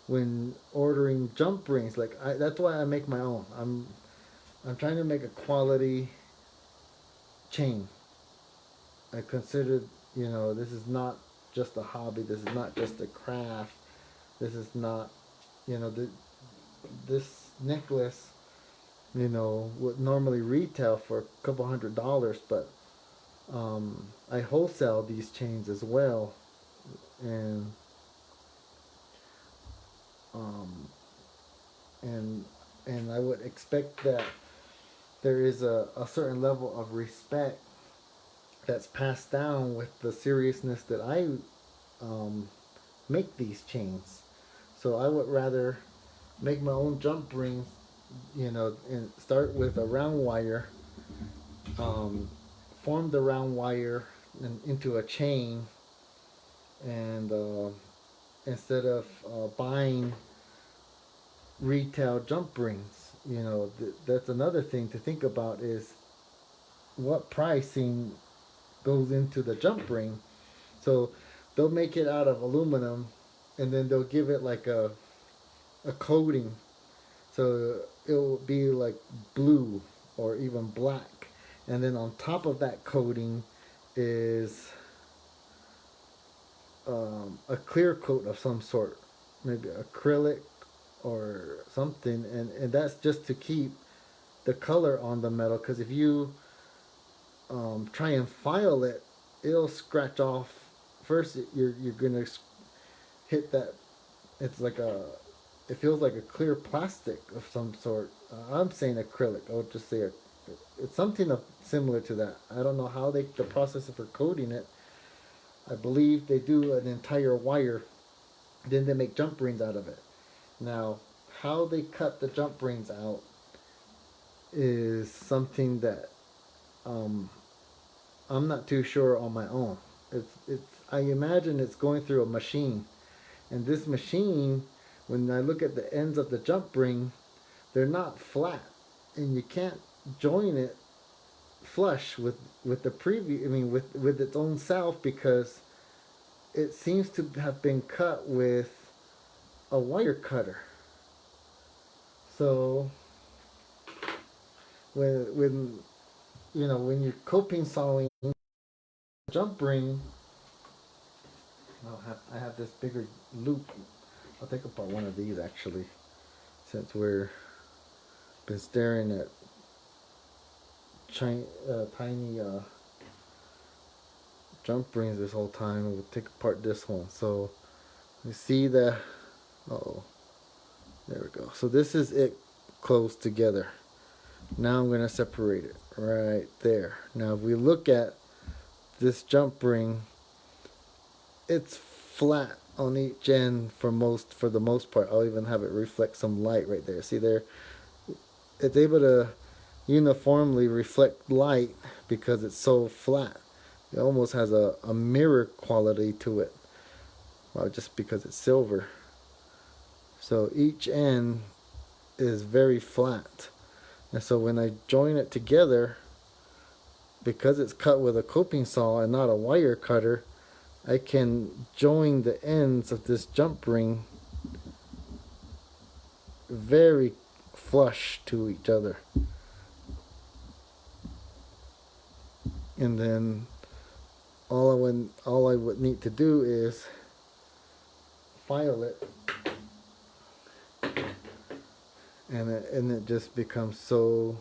when ordering jump rings. That's why I make my own. I'm trying to make a quality chain. I considered, this is not just a hobby. This is not just a craft. This is not, this necklace, would normally retail for a couple $100, but I wholesale these chains as well, and um, and and I would expect that there is a certain level of respect that's passed down with the seriousness that I um, make these chains. So I would rather make my own jump rings, and start with a round wire, um, form the round wire into a chain, and instead of buying retail jump rings, that's another thing to think about is what pricing goes into the jump ring. So they'll make it out of aluminum, and then they'll give it like a coating. So it'll be like blue or even black. And then on top of that coating is a clear coat of some sort, maybe acrylic or something. And that's just to keep the color on the metal, because if you try and file it, it'll scratch off. First, you're gonna hit that. It's like it feels like a clear plastic of some sort. I'm saying acrylic. I'll just say it's something similar to that. I don't know how the process for coating it. I believe they do an entire wire, then they make jump rings out of it. Now, how they cut the jump rings out is something that um, I'm not too sure on my own. It's I imagine it's going through a machine, and this machine, when I look at the ends of the jump ring, they're not flat, and you can't join it flush with the previous. I mean, with its own self, because it seems to have been cut with a wire cutter. So when you're coping sawing jump ring, I have this bigger loop. I'll take apart one of these actually, since we're been staring at tiny jump rings this whole time. We'll take apart this one. So you see the, oh, there we go. So this is it closed together. Now I'm going to separate it right there. Now if we look at this jump ring, it's flat on each end for the most part. I'll even have it reflect some light right there. See there? It's able to uniformly reflect light because it's so flat. It almost has a mirror quality to it. Well, just because it's silver. So each end is very flat. And so when I join it together, because it's cut with a coping saw and not a wire cutter, I can join the ends of this jump ring very flush to each other. And then all I would need to do is file it, and it just becomes so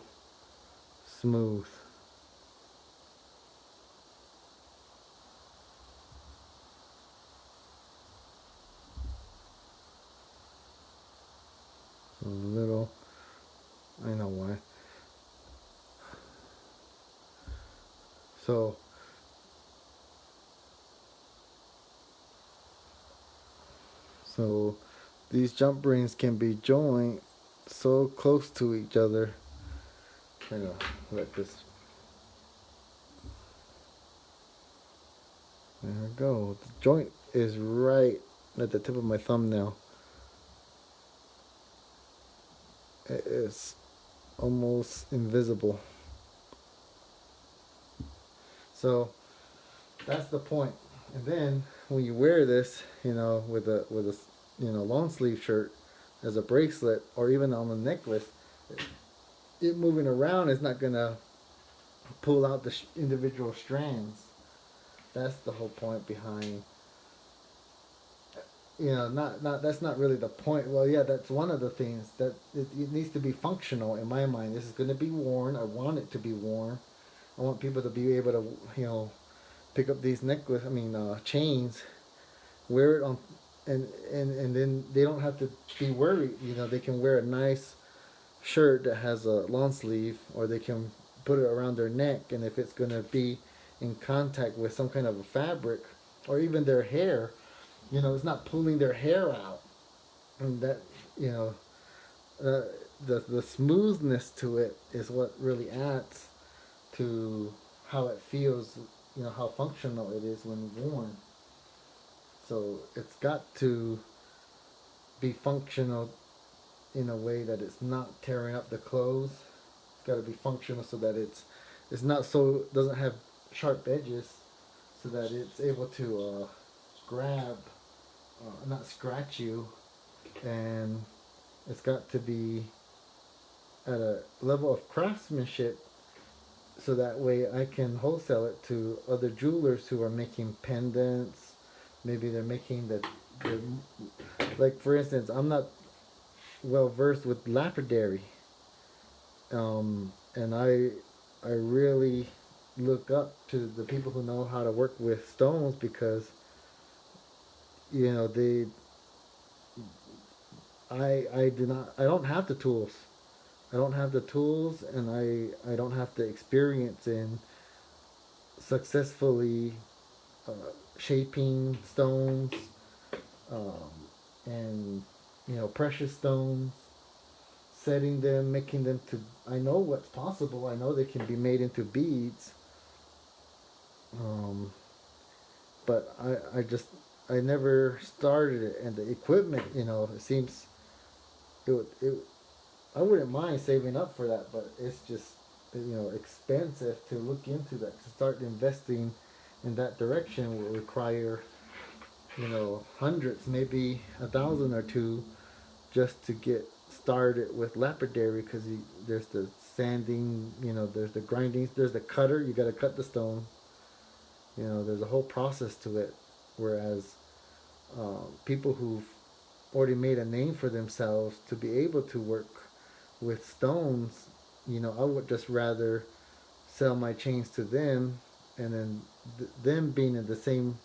smooth. A little, I know why. So So these jump rings can be joined so close to each other. I'm gonna let this. There we go. The joint is right at the tip of my thumbnail. It is almost invisible. So that's the point. And then when you wear this, with a long sleeve shirt as a bracelet or even on a necklace, it moving around is not gonna pull out the individual strands. That's the whole point behind. Not that's not really the point. Well, yeah, that's one of the things that it needs to be functional in my mind. This is going to be worn. I want it to be worn. I want people to be able to, pick up these chains, wear it on, and then they don't have to be worried. They can wear a nice shirt that has a long sleeve, or they can put it around their neck, and if it's going to be in contact with some kind of a fabric, or even their hair, it's not pulling their hair out, and that, the smoothness to it is what really adds to how it feels, how functional it is when worn. So it's got to be functional in a way that it's not tearing up the clothes. It's got to be functional so that it's not so doesn't have sharp edges, so that it's able to grab, not scratch you, and it's got to be at a level of craftsmanship, so that way I can wholesale it to other jewelers who are making pendants. Maybe they're making like for instance, I'm not well versed with lapidary, and I really look up to the people who know how to work with stones, because they I don't have the tools. I don't have the tools, and I don't have the experience in successfully shaping stones, and precious stones, setting them, making them to. I know what's possible. I know they can be made into beads. But I never started it, and the equipment, it seems it I wouldn't mind saving up for that, but it's just expensive to look into that. To start investing in that direction will require hundreds, maybe 1,000 or two, just to get started with lapidary, because there's the sanding, there's the grinding, there's the cutter. You got to cut the stone. There's a whole process to it. Whereas people who've already made a name for themselves to be able to work with stones, I would just rather sell my chains to them, and then them being in the same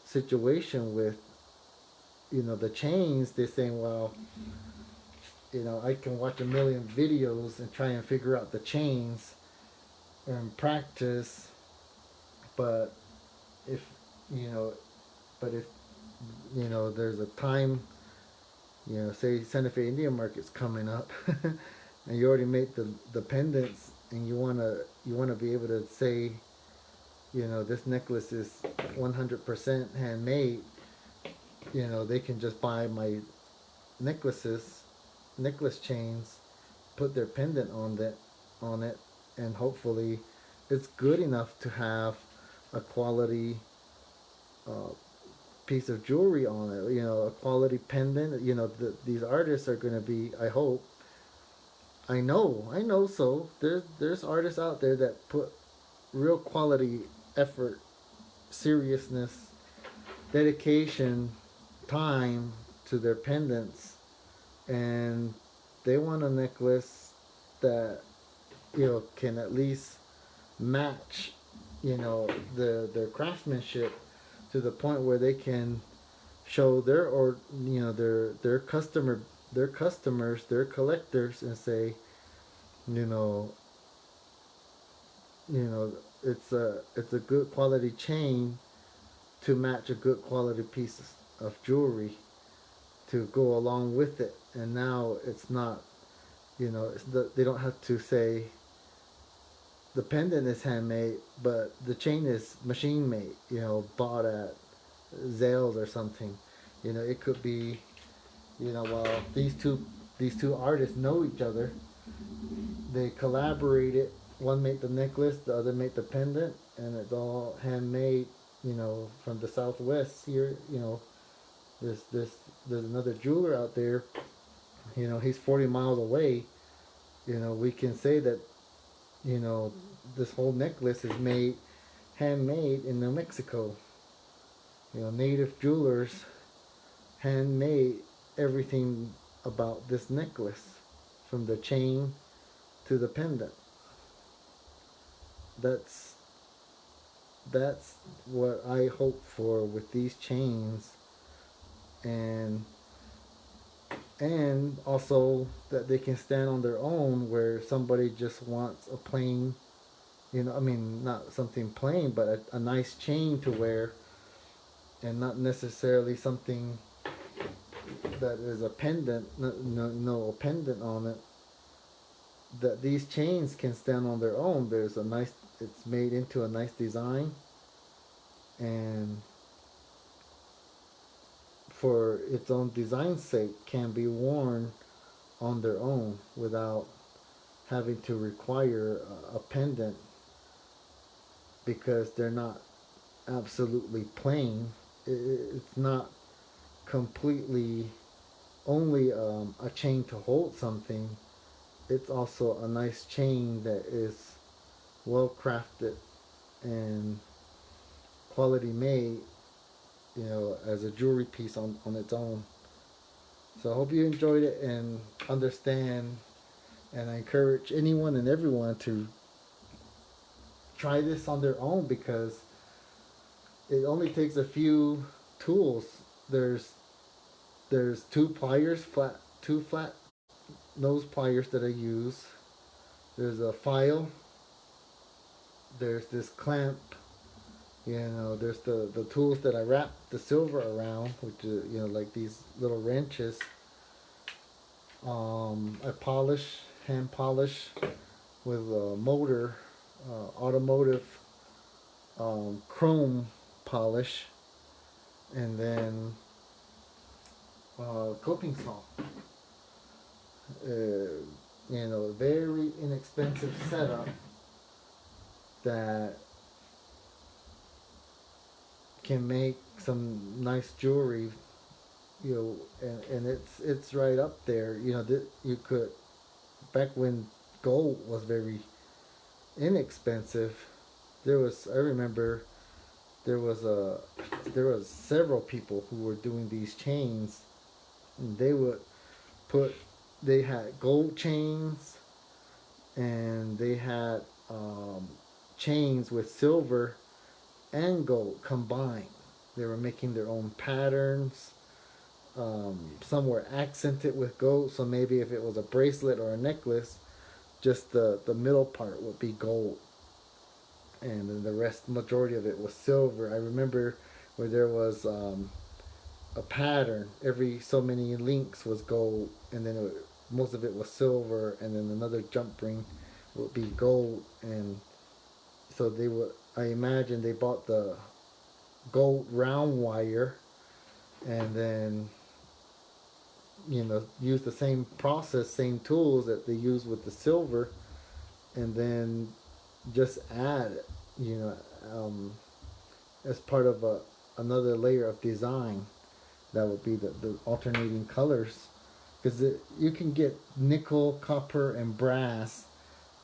situation with the chains. They're saying, well, I can watch a million videos and try and figure out the chains and practice, but if there's a time, say Santa Fe Indian Market's coming up, and you already made the pendants, and you wanna be able to say, this necklace is 100% handmade. They can just buy my necklace chains, put their pendant on it, and hopefully it's good enough to have a quality piece of jewelry on it, a quality pendant. These artists are going to be, I hope, I know, so there's artists out there that put real quality effort, seriousness, dedication, time to their pendants, and they want a necklace that can at least match their craftsmanship, to the point where they can show their customers, their collectors, and say, it's a good quality chain to match a good quality piece of jewelry. to go along with it. And now it's not, they don't have to say the pendant is handmade, but the chain is machine made, bought at Zales or something. It could be, well, these two artists know each other. They collaborated. One made the necklace, the other made the pendant, and it's all handmade. From the Southwest here. There's another jeweler out there. He's 40 miles away. We can say that. This whole necklace is handmade in New Mexico. Native jewelers handmade everything about this necklace, from the chain to the pendant. That's what I hope for with these chains, and also that they can stand on their own, where somebody just wants a plain, not something plain, but a nice chain to wear, and not necessarily something that is a pendant, no pendant on it. That these chains can stand on their own. It's made into a nice design, and for its own design's sake, can be worn on their own without having to require a pendant, because they're not absolutely plain. It's not completely only a chain to hold something. It's also a nice chain that is well crafted and quality made, as a jewelry piece on its own. So I hope you enjoyed it and understand, and I encourage anyone and everyone to try this on their own, because it only takes a few tools. There's two flat nose pliers that I use. There's a file. There's this clamp. There's the tools that I wrap the silver around, which is, like these little wrenches. I hand polish with a motor, automotive chrome polish, and then coping saw. Very inexpensive setup that can make some nice jewelry, and it's right up there. You could, back when gold was very inexpensive, I remember there was several people who were doing these chains, and they had gold chains, and they had chains with silver and gold combined. They were making their own patterns. Some were accented with gold, so maybe if it was a bracelet or a necklace, just the middle part would be gold, and then the majority of it was silver. I remember where there was a pattern, every so many links was gold, and then most of it was silver, and then another jump ring would be gold. And so I imagine they bought the gold round wire, and then use the same process, same tools that they use with the silver, and then just add as part of another layer of design. That would be the alternating colors, because you can get nickel, copper, and brass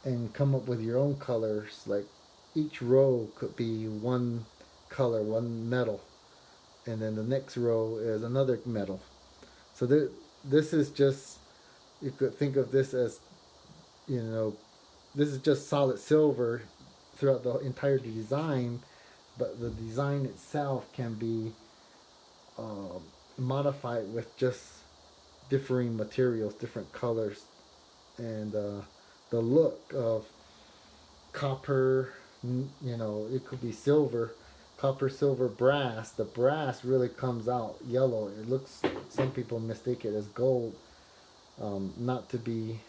and come up with your own colors. Like each row could be one color, one metal, and then the next row is another metal. So this is just, you could think of this as, this is just solid silver throughout the entire design, but the design itself can be modified with just differing materials, different colors, and the look of copper, it could be silver, copper, silver, brass, the brass really comes out yellow. It looks, some people mistake it as gold, not to be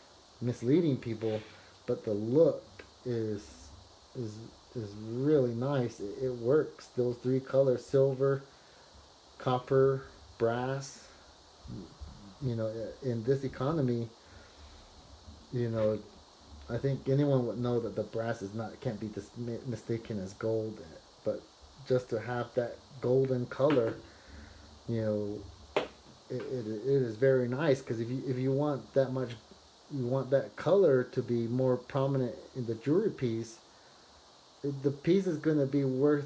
misleading people, but the look is is is really nice. It works. Those three colors: silver, copper, brass. You know, in this economy, you know, I think anyone would know that the brass is not, can't be mistaken as gold, but just to have that golden color, you know, it is very nice, because if you want that much, you want that color to be more prominent in the jewelry piece, the piece is going to be worth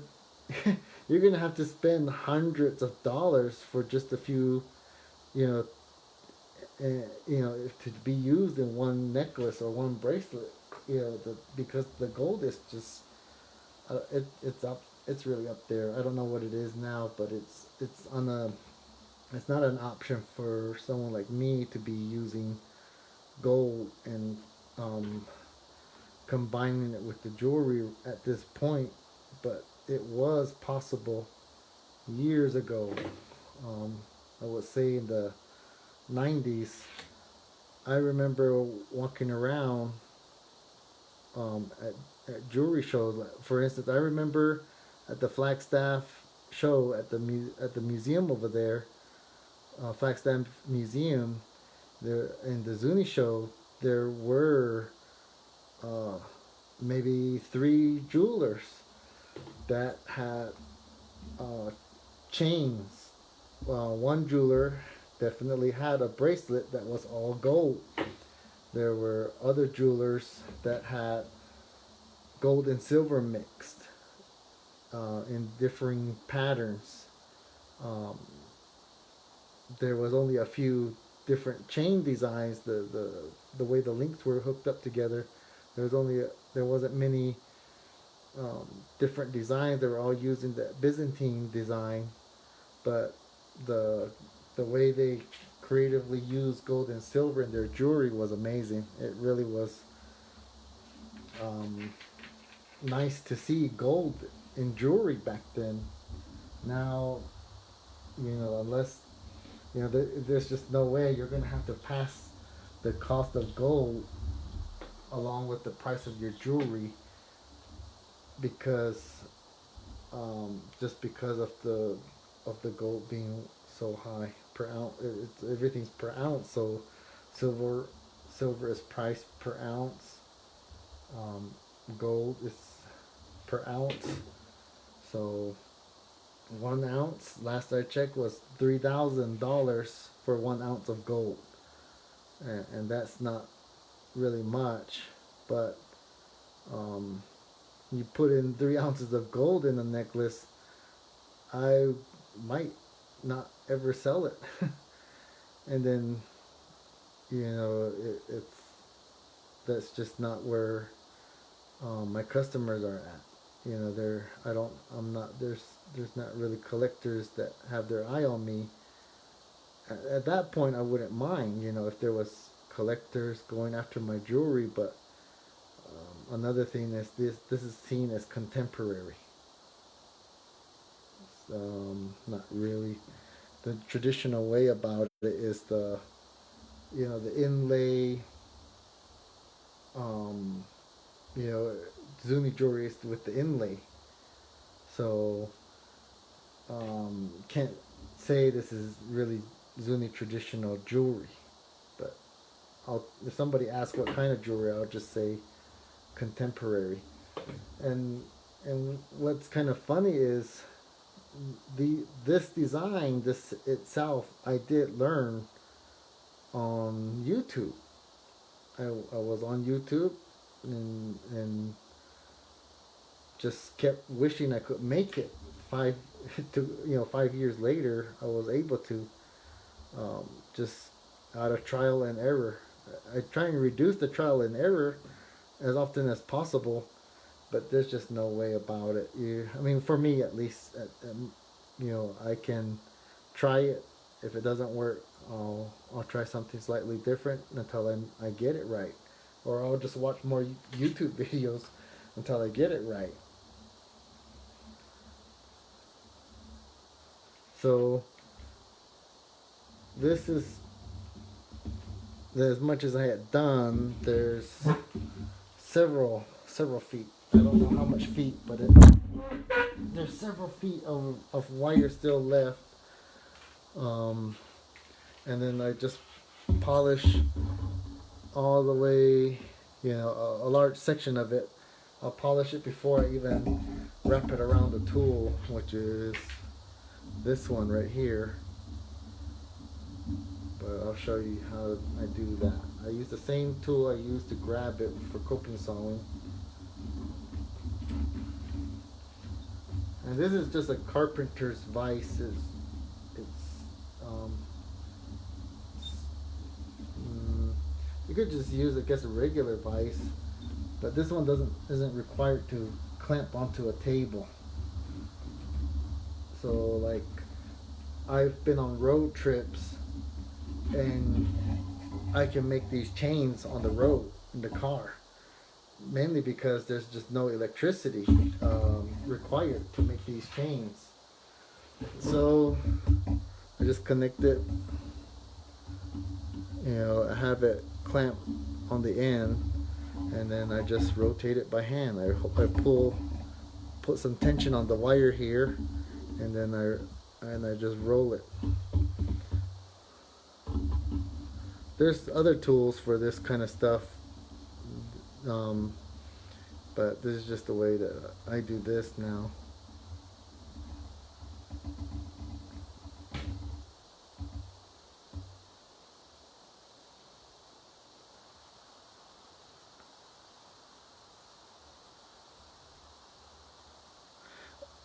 you're going to have to spend hundreds of dollars for just a few, you know, to be used in one necklace or one bracelet, you know, because the gold is just it's up, it's really up there. I don't know what it is now, but it's on a, it's not an option for someone like me to be using gold and um, combining it with the jewelry at this point, but it was possible years ago. Um, I would say in the 90s. I remember walking around at jewelry shows. For instance, I remember at the Flagstaff show at at the museum over there, Flagstaff Museum, there in the Zuni show, there were uh, maybe three jewelers that had uh, chains. One jeweler definitely had a bracelet that was all gold. There were other jewelers that had gold and silver mixed in differing patterns. Um, there was only a few different chain designs. The way the links were hooked up together, there wasn't many um, different designs. They were all using the Byzantine design, but the the way they creatively used gold and silver in their jewelry was amazing. It really was um, nice to see gold in jewelry back then. Now, you know, unless you know, there's just no way you're gonna have to pass the cost of gold along with the price of your jewelry, because just because of the gold being so high per ounce. Everything's per ounce, so silver silver is priced per ounce. Um, Gold is per ounce. So 1 ounce, last I checked, was $3,000 for 1 ounce of gold, and that's not really much. But um, you put in 3 ounces of gold in a necklace, I might not ever sell it. And then you know it's that's just not where my customers are at. You know, I'm not, there's not really collectors that have their eye on me. At that point, I wouldn't mind, you know, if there was collectors going after my jewelry. But another thing is this is seen as contemporary. Not really. The traditional way about it is the inlay. Um, you know, Zuni jewelry is with the inlay. So can't say this is really Zuni traditional jewelry. But if somebody asks what kind of jewelry, I'll just say contemporary. And what's kind of funny is this design, this itself, I did learn on YouTube. I was on YouTube and just kept wishing I could make it. 5 years later, I was able to, just out of trial and error. I try and reduce the trial and error as often as possible, but there's just no way about it. I mean, for me at least, I can try it. If it doesn't work, I'll try something slightly different until I get it right, or I'll just watch more YouTube videos until I get it right. So this is as much as I had done. There's several feet. I don't know how much feet, but there's several feet of wire still left. And then I just polish all the way, a large section of it. I'll polish it before I even wrap it around the tool, which is this one right here. But I'll show you how I do that. I use the same tool I used to grab it for coping sawing. And this is just a carpenter's vise. You could just use, I guess, a regular vise, but this one isn't required to clamp onto a table. So like, I've been on road trips and I can make these chains on the road in the car, mainly because there's just no electricity required to make these chains. So I just connect it, I have it clamp on the end, and then I just rotate it by hand. I put some tension on the wire here, and then I just roll it. There's other tools for this kind of stuff, but this is just the way that I do this now.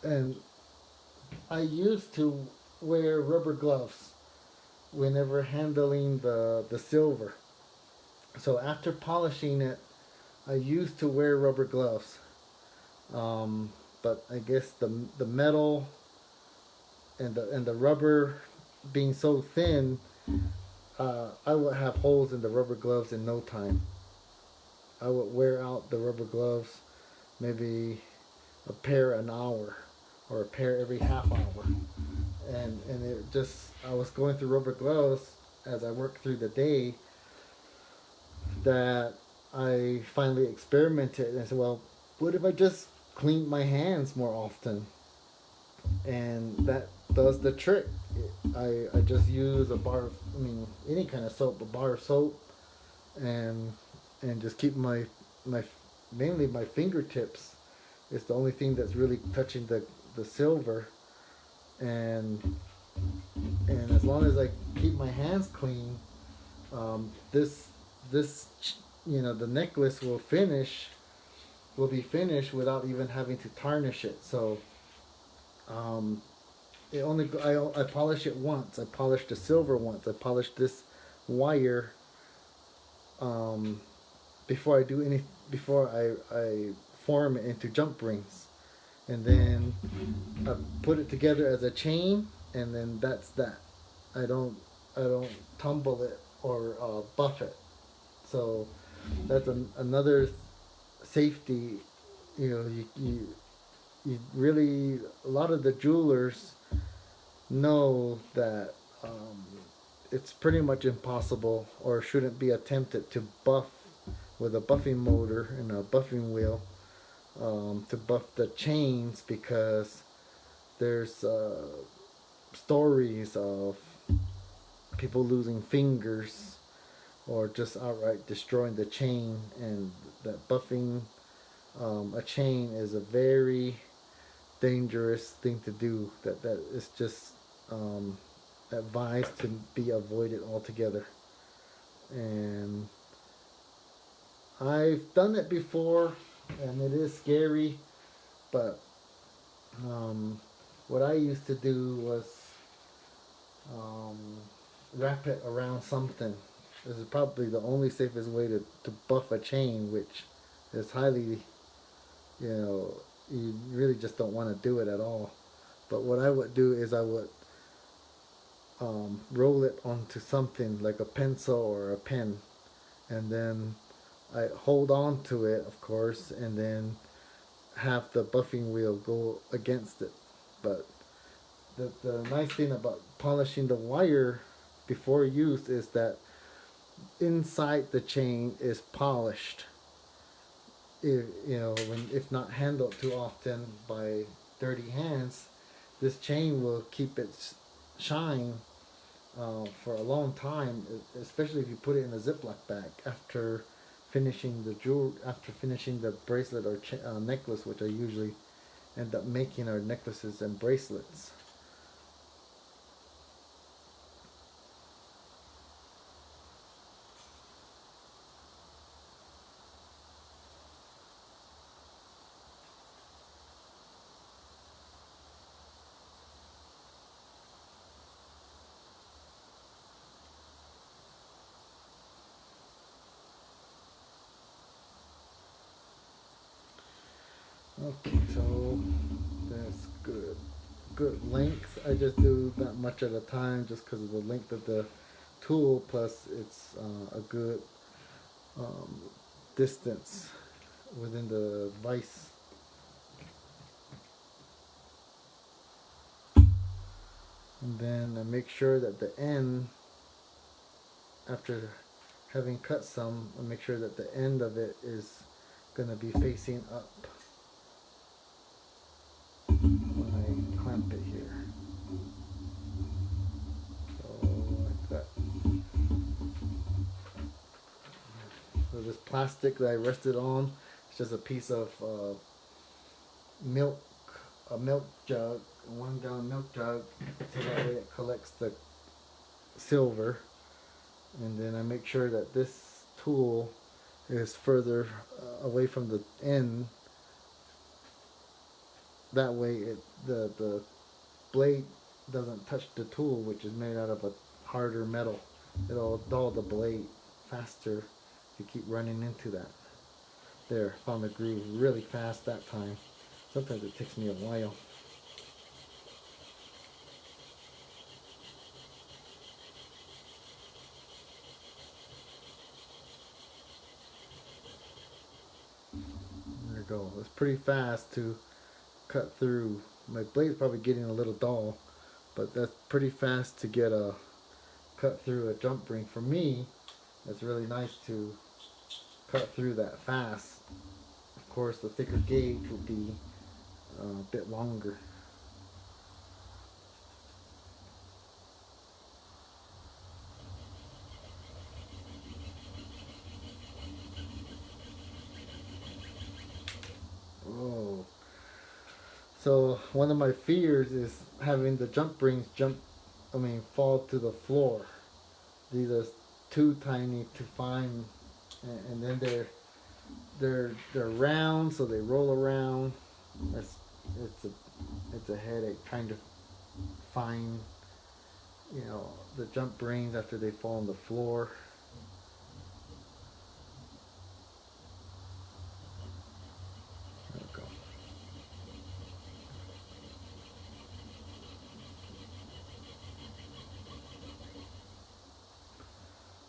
And I used to wear rubber gloves whenever handling the silver. So after polishing it, I used to wear rubber gloves. But I guess the metal and the rubber being so thin, I would have holes in the rubber gloves in no time. I would wear out the rubber gloves, maybe a pair an hour, or a pair every half hour. And it just, I was going through rubber gloves as I worked through the day, that I finally experimented and I said, well, what if I just cleaned my hands more often? And that does the trick. I just use a bar of, any kind of soap, a bar of soap, and just keep my mainly my fingertips. It's the only thing that's really touching the silver, and as long as I keep my hands clean, this the necklace will be finished without even having to tarnish it. So I polish it once. I polished the silver once. I polished this wire before I form it into jump rings, and then I put it together as a chain, and then that's that. I don't tumble it or buff it. So that's another safety. You really, a lot of the jewelers know that it's pretty much impossible, or shouldn't be attempted, to buff with a buffing motor and a buffing wheel, to buff the chains, because there's stories of people losing fingers or just outright destroying the chain. And that buffing a chain is a very dangerous thing to do. That is just advised to be avoided altogether. And I've done it before, and it is scary, but what I used to do was wrap it around something. This is probably the only safest way to buff a chain, which is highly, you really just don't want to do it at all. But what I would do is I would roll it onto something like a pencil or a pen, and then I hold on to it, of course, and then have the buffing wheel go against it. But the nice thing about polishing the wire before use is that inside the chain is polished. If, you know, if not handled too often by dirty hands, this chain will keep its shine for a long time, especially if you put it in a Ziploc bag after finishing the after finishing the bracelet or necklace, which I usually end up making our necklaces and bracelets. Okay, so that's good. Good length. I just do that much at a time just because of the length of the tool, plus it's a good um, distance within the vise. And then I make sure that the end, after having cut some, I make sure that the end of it is going to be facing up when I clamp it here. So like that. So this plastic that I rested on, it's just a piece of milk, a milk jug, a 1 gallon milk jug, so that way it collects the silver. And then I make sure that this tool is further away from the end. That way the blade doesn't touch the tool, which is made out of a harder metal. It'll dull the blade faster if you keep running into that. There, found the groove really fast that time. Sometimes it takes me a while. There we go. It's pretty fast to cut through. My blade's probably getting a little dull, but that's pretty fast to get a cut through a jump ring. For me, it's really nice to cut through that fast. Of course, the thicker gauge will be a bit longer. Oh. So one of my fears is having the jump rings fall to the floor. These are too tiny to find, and then they're round, so they roll around. It's a headache trying to find, you know, the jump rings after they fall on the floor. There we go.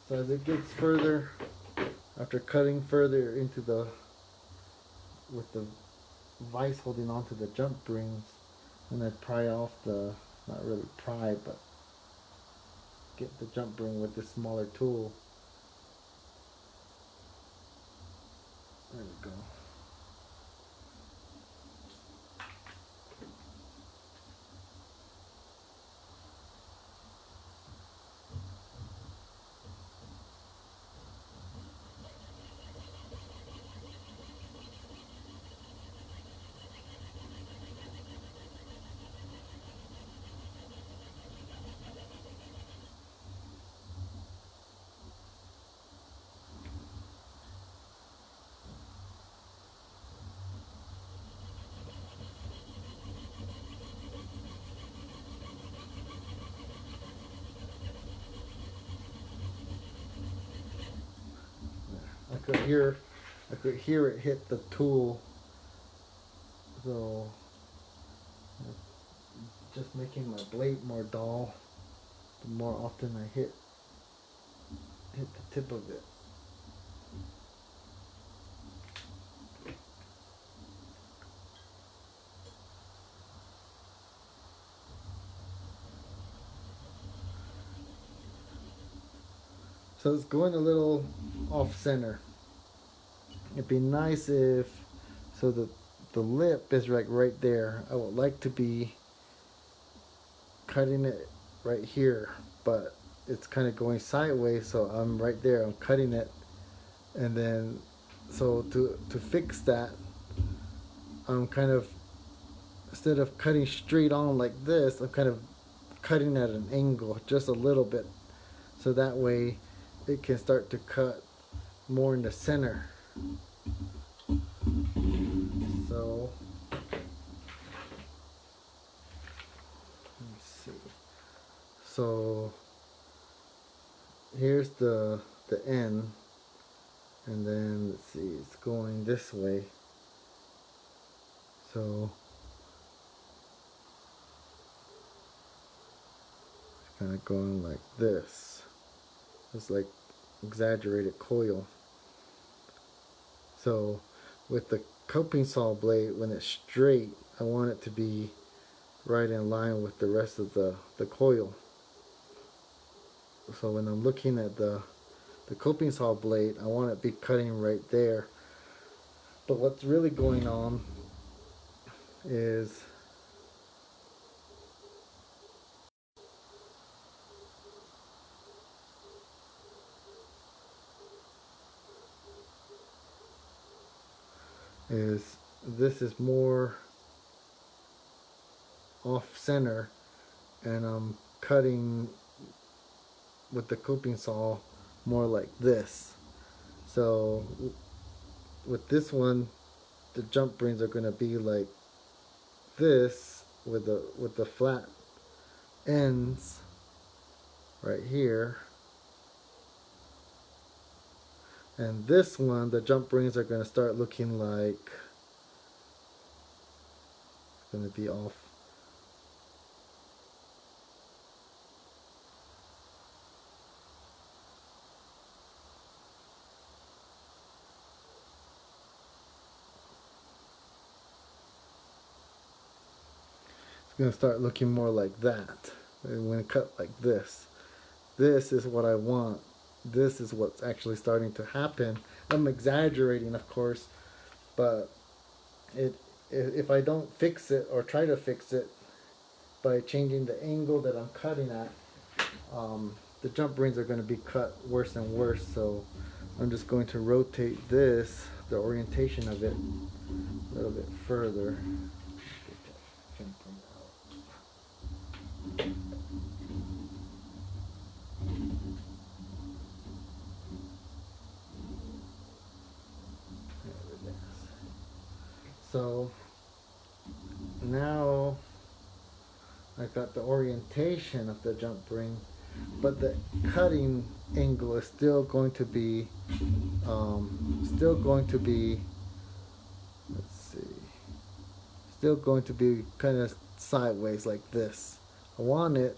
So as it gets further, after cutting further into with the vise holding onto the jump rings, and I pry off not really pry, but get the jump ring with this smaller tool. There we go. I could hear it hit the tool, so just making my blade more dull. The more often I hit the tip of it. So it's going a little off center. It'd be nice if, so the lip is right there. I would like to be cutting it right here, but it's kind of going sideways, so I'm right there. I'm cutting it, and then so to fix that, I'm kind of, instead of cutting straight on like this, I'm kind of cutting at an angle just a little bit, so that way it can start to cut more in the center. So let me see. So here's the end, and then let's see, it's going this way. So it's kind of going like this. It's like exaggerated coil. So with the coping saw blade, when it's straight, I want it to be right in line with the rest of the coil. So when I'm looking at the coping saw blade, I want it to be cutting right there. But what's really going on is this is more off center, and I'm cutting with the coping saw more like this. So with this one, the jump rings are going to be like this with the flat ends right here. And this one, the jump rings are going to start looking like, it's going to be off. It's going to start looking more like that. And when it cut like this, this is what I want. This is what's actually starting to happen. I'm exaggerating, of course, but if I don't fix it or try to fix it by changing the angle that I'm cutting at, the jump rings are going to be cut worse and worse. So I'm just going to rotate this, the orientation of it, a little bit further. So now I got the orientation of the jump ring, but the cutting angle is still going to be let's see, still going to be kind of sideways like this. I want it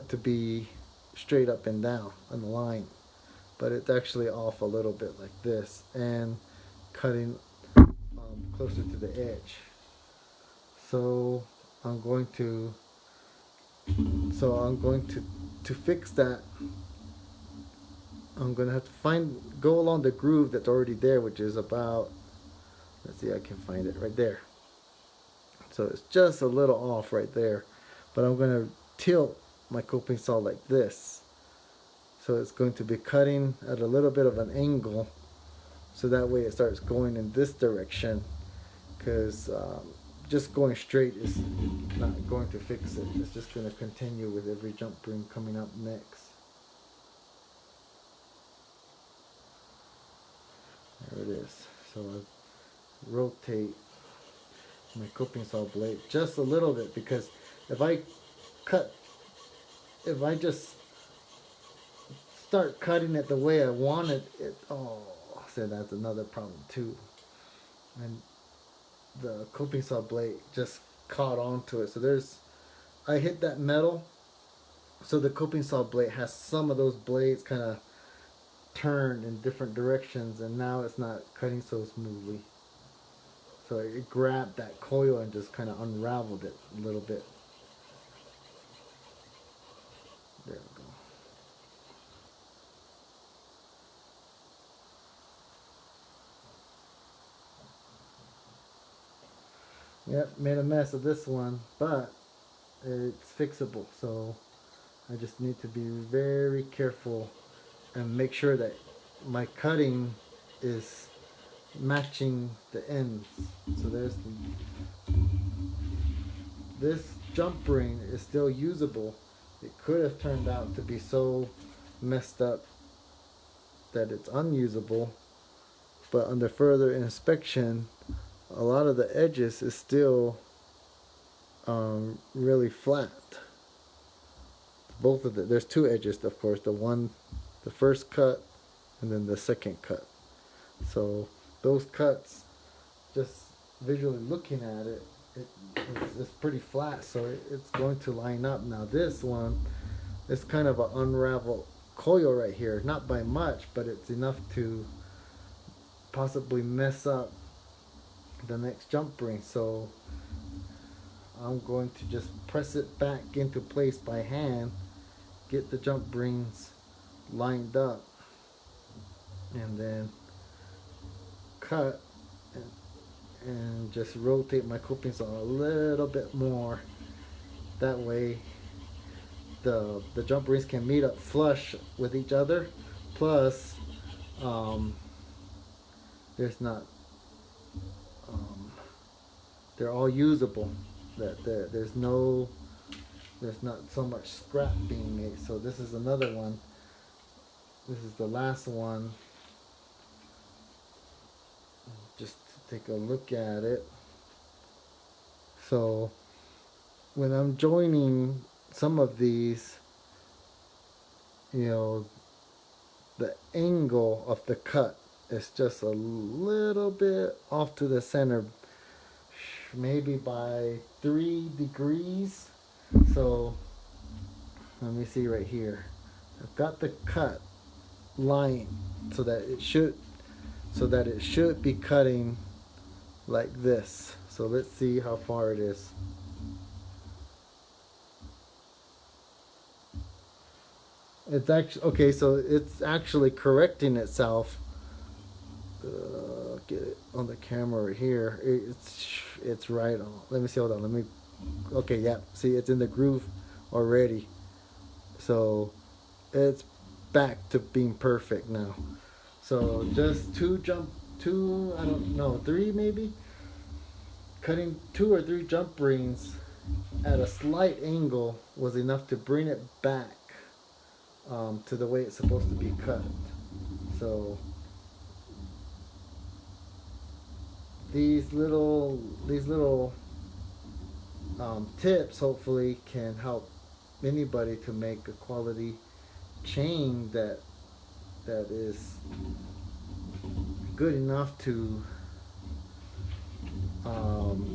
to be straight up and down on the line, but it's actually off a little bit like this and cutting closer to the edge. So I'm going to fix that. I'm going to have to go along the groove that's already there, which is about, let's see, I can find it right there. So it's just a little off right there, but I'm going to tilt my coping saw like this. So it's going to be cutting at a little bit of an angle, so that way it starts going in this direction, because just going straight is not going to fix it. It's just going to continue with every jump ring coming up next. There it is. So I rotate my coping saw blade just a little bit, because if I just start cutting it the way I wanted it, so that's another problem too. And the coping saw blade just caught onto it. So I hit that metal, so the coping saw blade has some of those blades kind of turned in different directions, and now it's not cutting so smoothly. So it grabbed that coil and just kind of unraveled it a little bit. There we go. Yep, made a mess of this one, but it's fixable. So I just need to be very careful and make sure that my cutting is matching the ends. So this jump ring is still usable. It could have turned out to be so messed up that it's unusable, but under further inspection, a lot of the edges is still really flat. Both of there's two edges, of course, the first cut and then the second cut. So those cuts, just visually looking at it, it's pretty flat, so it's going to line up. Now this one is kind of an unraveled coil right here, not by much, but it's enough to possibly mess up the next jump ring. So I'm going to just press it back into place by hand, get the jump rings lined up, and then cut and just rotate my coping saw a little bit more. That way the jump rings can meet up flush with each other, plus there's not they're all usable. There's not so much scrap being made. So this is another one. This is the last one. Just to take a look at it. So when I'm joining some of these, you know, the angle of the cut is just a little bit off to the center, maybe by 3 degrees. So let me see right here. I've got the cut line so that it should be cutting like this. So let's see how far it is. It's actually okay, so it's actually correcting itself. Get it on the camera right here. It's right on. Let me see. Hold on. Let me. Okay, yeah. See, it's in the groove already. So it's back to being perfect now. So just two, I don't know, 3 maybe. Cutting 2 or 3 jump rings at a slight angle was enough to bring it back to the way it's supposed to be cut. So these little tips hopefully can help anybody to make a quality chain that is good enough to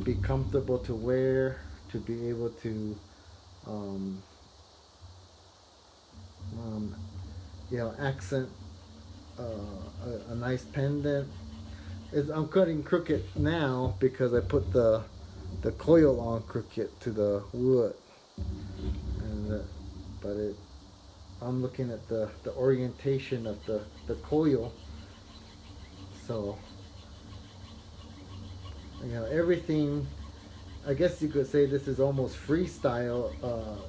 be comfortable to wear, to be able to you know, accent a nice pendant. I'm cutting crooked now because I put the coil on crooked to the wood, and I'm looking at the orientation of the coil. So you know, everything, I guess you could say this is almost freestyle.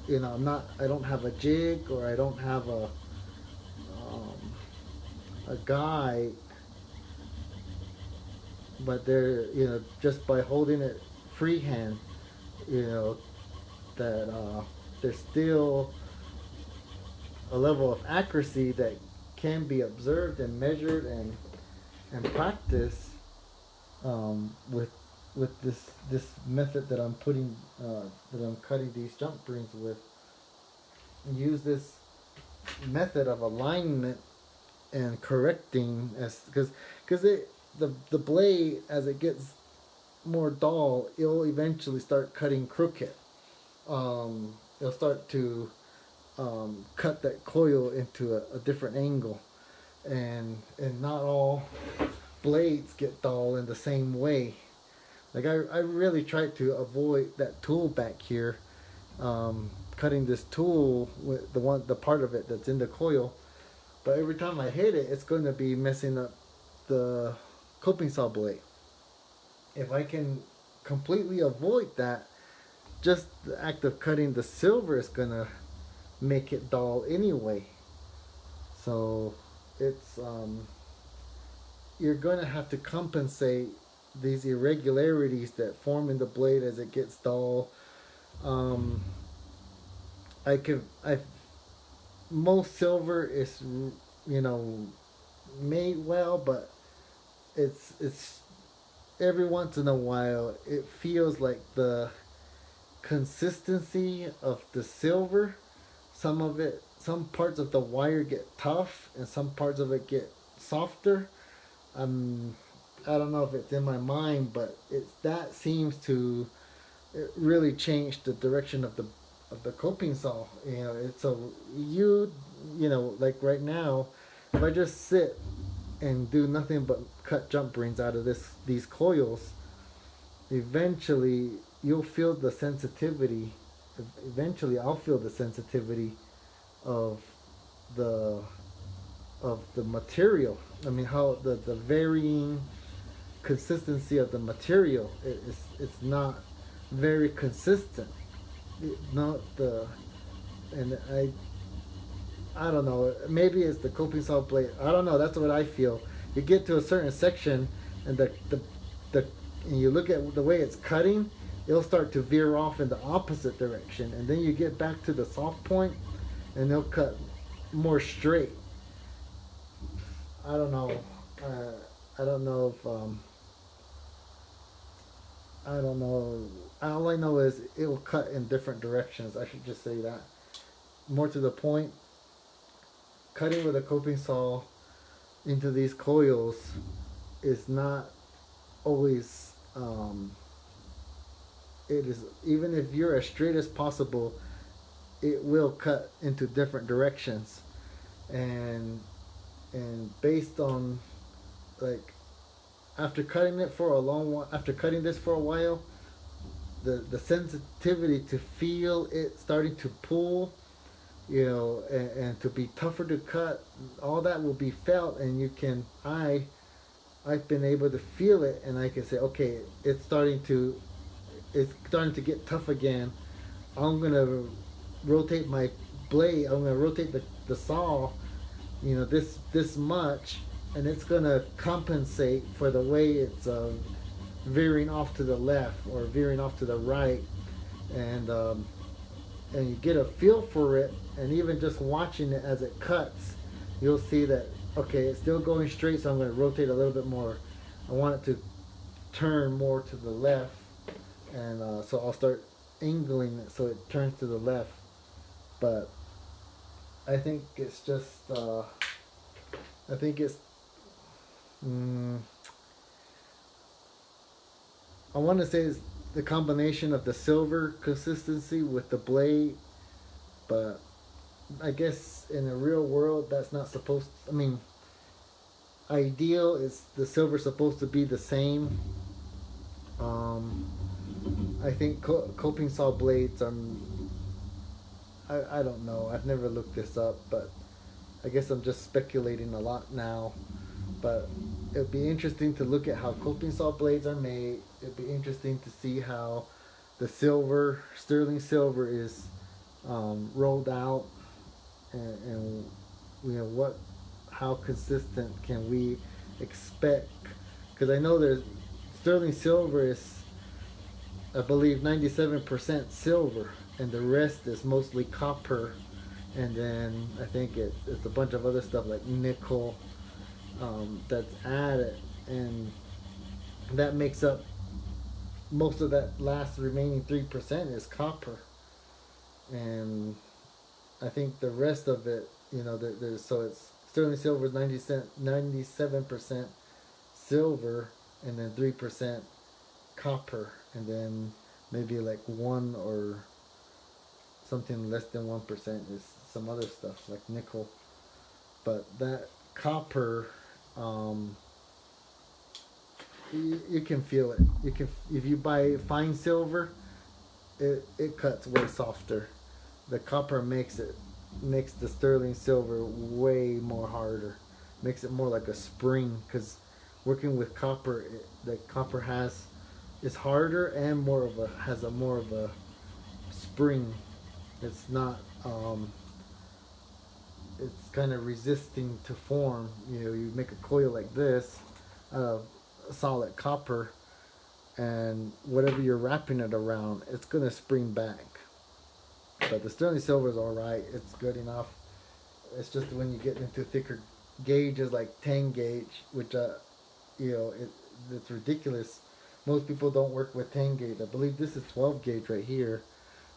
You know, I don't have a jig, or I don't have a guide, but there, you know, just by holding it freehand, you know, that there's still a level of accuracy that can be observed and measured and practiced with this method that I'm putting that I'm cutting these jump rings with. Use this method of alignment and correcting, as because the blade, as it gets more dull, it'll eventually start cutting crooked. It'll start to cut that coil into a different angle, and not all blades get dull in the same way. Like I really tried to avoid that tool back here, cutting this tool with the part of it that's in the coil, but every time I hit it, it's going to be messing up the coping saw blade. If I can completely avoid that, just the act of cutting the silver is gonna make it dull anyway. So it's you're gonna have to compensate these irregularities that form in the blade as it gets dull. Um, I most silver is, you know, made well, but it's every once in a while it feels like the consistency of the silver, some parts of the wire get tough and some parts of it get softer. um I don't know if it's in my mind, but that seems to, it really changed the direction of the coping saw. You know, it's a you know, like right now, if I just sit and do nothing but cut jump rings out of these coils, eventually you'll feel the sensitivity. Eventually, I'll feel the sensitivity of the the material. I mean, how the varying consistency of the material. It's not very consistent. Not the and I don't know. Maybe it's the coping saw blade. I don't know. That's what I feel. You get to a certain section, and the and you look at the way it's cutting, it'll start to veer off in the opposite direction, and then you get back to the soft point, and they'll cut more straight. I don't know. I don't know if I don't know. All I know is it will cut in different directions. I should just say that. More to the point, cutting with a coping saw into these coils is not always. It is, even if you're as straight as possible, it will cut into different directions, and based on, like, after cutting it for a long while, after cutting this for a while, the sensitivity to feel it starting to pull, you know, and to be tougher to cut, all that will be felt, and you can I've been able to feel it, and I can say, okay, it's starting to get tough again. I'm gonna rotate my blade. I'm gonna rotate the saw, you know, this much, and it's gonna compensate for the way it's veering off to the left or veering off to the right, and you get a feel for it, and even just watching it as it cuts, you'll see that, okay, it's still going straight, so I'm going to rotate a little bit more. I want it to turn more to the left, and so I'll start angling it so it turns to the left. But I think it's just I think it's I want to say it's the combination of the silver consistency with the blade, but I guess in the real world that's not supposed to, I mean, ideal is the silver supposed to be the same. I think coping saw blades are, I don't know, I've never looked this up, but I guess I'm just speculating a lot now. But it would be interesting to look at how coping saw blades are made. It would be interesting to see how the silver, sterling silver, is rolled out, and you know how consistent can we expect? Because I know there's sterling silver is, I believe, 97% silver, and the rest is mostly copper, and then I think it's a bunch of other stuff like nickel. That's added, and that makes up most of that last remaining 3% is copper, and I think the rest of it, you know, there's, so it's sterling silver is 97% silver, and then 3% copper, and then maybe like 1 or something less than 1% is some other stuff like nickel. But that copper, you can feel it. You can, if you buy fine silver, it cuts way softer. The copper makes the sterling silver way more harder. Makes it more like a spring, because working with copper, the copper has it's harder and more of a has a more of a spring. It's not it's kind of resisting to form. You know, you make a coil like this out of solid copper, and whatever you're wrapping it around, it's gonna spring back. But the sterling silver is all right. It's good enough. It's just when you get into thicker gauges like 10 gauge, which you know, it's ridiculous. Most people don't work with 10 gauge. I believe this is 12 gauge right here.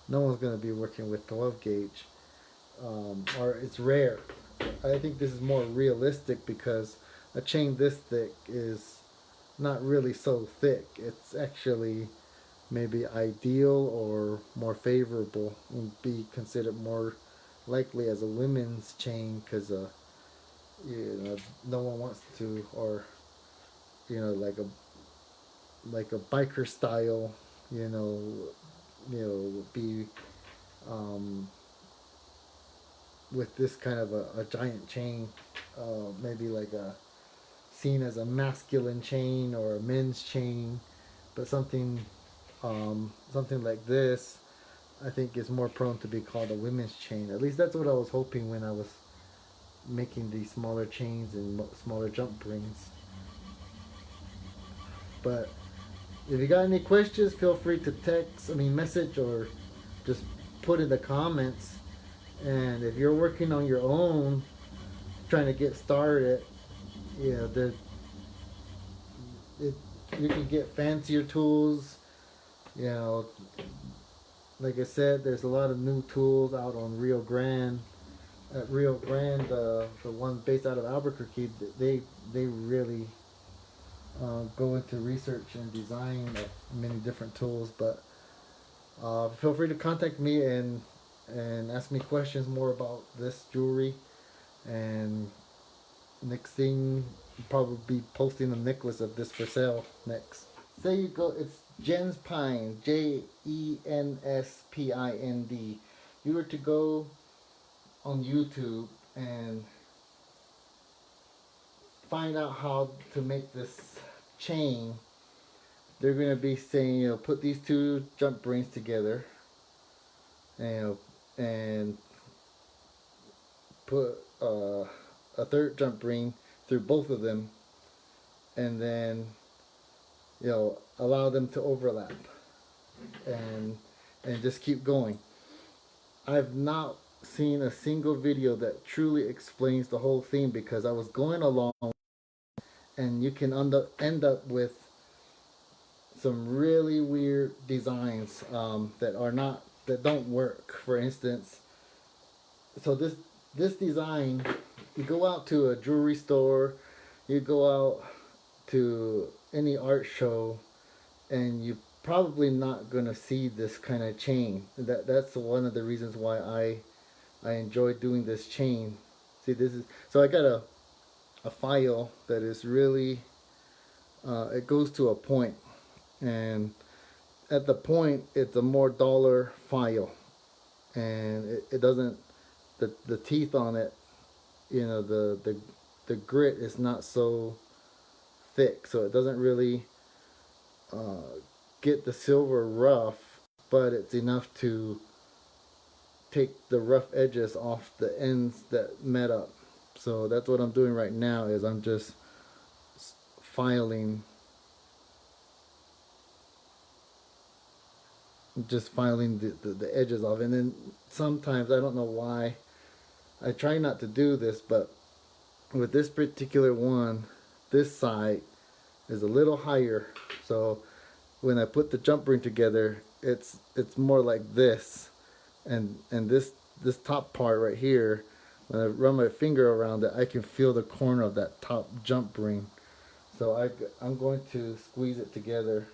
No one's gonna be working with 12 gauge, or it's rare. I think this is more realistic because a chain this thick is not really so thick. It's actually maybe ideal or more favorable and be considered more likely as a women's chain because you know, no one wants to, or you know, like a biker style, you know, be um, with this kind of a giant chain, maybe like a seen as a masculine chain or a men's chain, but something like this, I think is more prone to be called a women's chain. At least that's what I was hoping when I was making these smaller chains and smaller jump rings. But if you got any questions, feel free to message, or just put in the comments. And if you're working on your own, trying to get started, you know, you can get fancier tools. You know, like I said, there's a lot of new tools out on Rio Grande. At Rio Grande, the one based out of Albuquerque, they really go into research and design of many different tools. But feel free to contact me and ask me questions more about this jewelry. And next thing, I'll probably be posting a necklace of this for sale next. There you go. It's Jenspind, Jenspind. You were to go on YouTube and find out how to make this chain. They're going to be saying, you know, put these two jump rings together, and put a third jump ring through both of them, and then, you know, allow them to overlap, and just keep going. I've not seen a single video that truly explains the whole thing, because I was going along, and you can end up with some really weird designs that don't work. For instance, so this design, you go out to a jewelry store, you go out to any art show, and you probably not gonna see this kind of chain. That's one of the reasons why I enjoy doing this chain. See, this is, so I got a file that is really it goes to a point, and at the point it's a more duller file, and it doesn't, the teeth on it, you know, the grit is not so thick, so it doesn't really get the silver rough, but it's enough to take the rough edges off the ends that met up. So that's what I'm doing right now, is I'm just filing the edges off. And then sometimes, I don't know why, I try not to do this, but with this particular one, this side is a little higher, so when I put the jump ring together, it's more like this, and this top part right here, when I run my finger around it, I can feel the corner of that top jump ring. So I'm going to squeeze it together.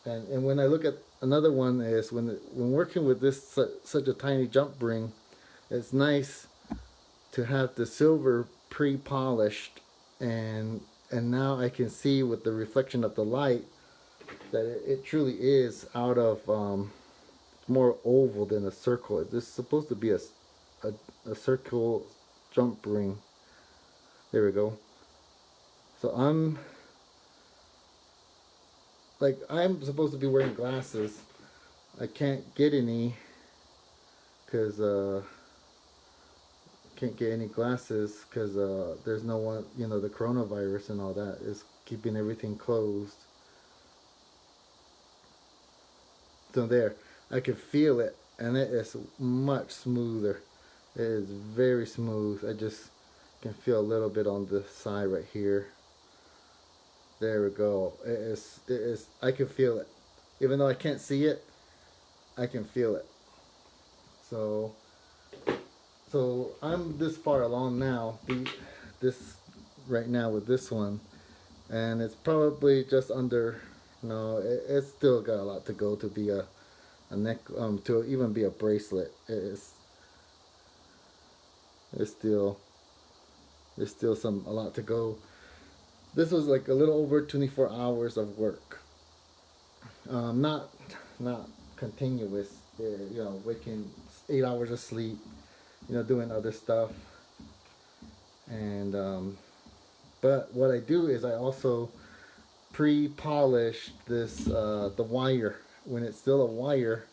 And when I look at another one, is when working with this such a tiny jump ring, it's nice to have the silver pre-polished, and now I can see with the reflection of the light that it truly is out of more oval than a circle. This is supposed to be a circle jump ring. There we go. So like I'm supposed to be wearing glasses. I can't get any because can't get any glasses because there's no one, the coronavirus and all that is keeping everything closed. So there, I can feel it, and it is much smoother. It is very smooth. I just can feel a little bit on the side right here. There we go. It is, I can feel it. Even though I can't see it, I can feel it. So, so I'm this far along now. This right now with this one, and it's probably just under. No, it's still got a lot to go to be a neck, to even be a bracelet. It's still, there's still a lot to go. This was like a little over 24 hours of work. Not continuous. Waking 8 hours of sleep. Doing other stuff. And but what I do is I also pre-polish this the wire. When it's still a wire,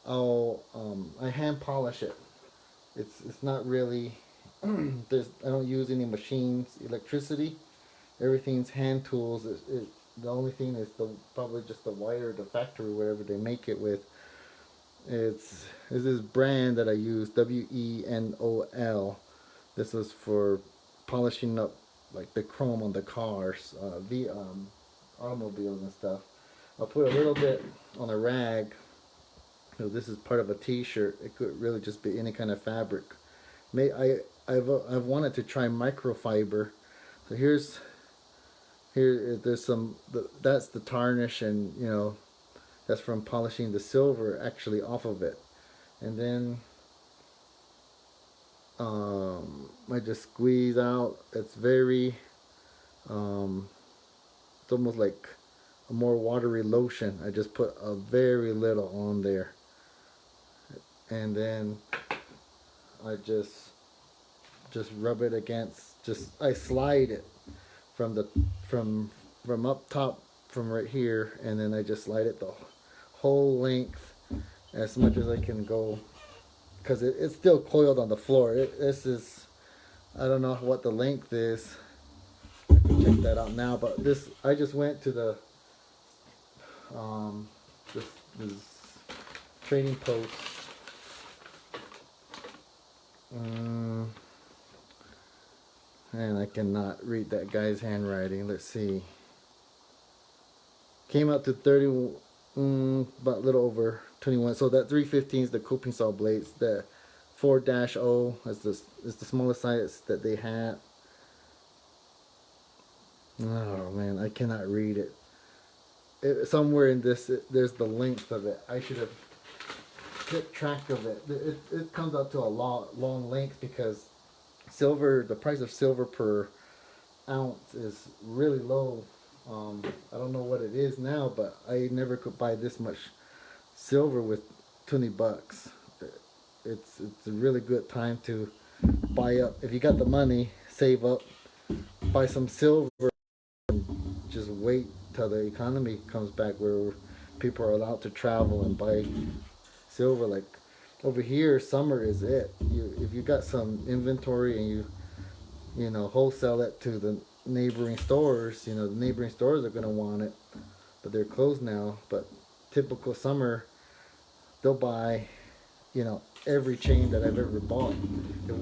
I hand polish it. It's not really I don't use any machines, electricity. Everything's hand tools. The only thing is probably just the wire, the factory, wherever they make it with. It's this brand that I use, Wenol. This is for polishing up like the chrome on the cars, the automobiles and stuff. I'll put a little bit on a rag. This is part of a T-shirt. It could really just be any kind of fabric. I've wanted to try microfiber. So there's some. That's the tarnish, and that's from polishing the silver actually off of it, and then I just squeeze out. It's very it's almost like a more watery lotion. I just put a very little on there, and then I just rub it against. I slide it from up top, from right here, and then I just slide it the whole length as much as I can go, because it's still coiled on the floor. This is, I don't know what the length is. I can check that out now, but I just went to the this trading post. And I cannot read that guy's handwriting. Let's see. Came out to 30, about a little over 21. So that 315 is the coping saw blades. The 4-0 is the smallest size that they had. Oh man, I cannot read it. Somewhere in this, there's the length of it. I should have kept track of it. It comes out to a long length, because the price of silver per ounce is really low. I don't know what it is now, but I never could buy this much silver with $20. It's a really good time to buy up. If you got the money, save up, buy some silver, and just wait till the economy comes back where people are allowed to travel and buy silver. Like over here, summer is it. If you got some inventory and you wholesale it to the neighboring stores, the neighboring stores are going to want it, but they're closed now. But typical summer, they'll buy every chain that I've ever bought. If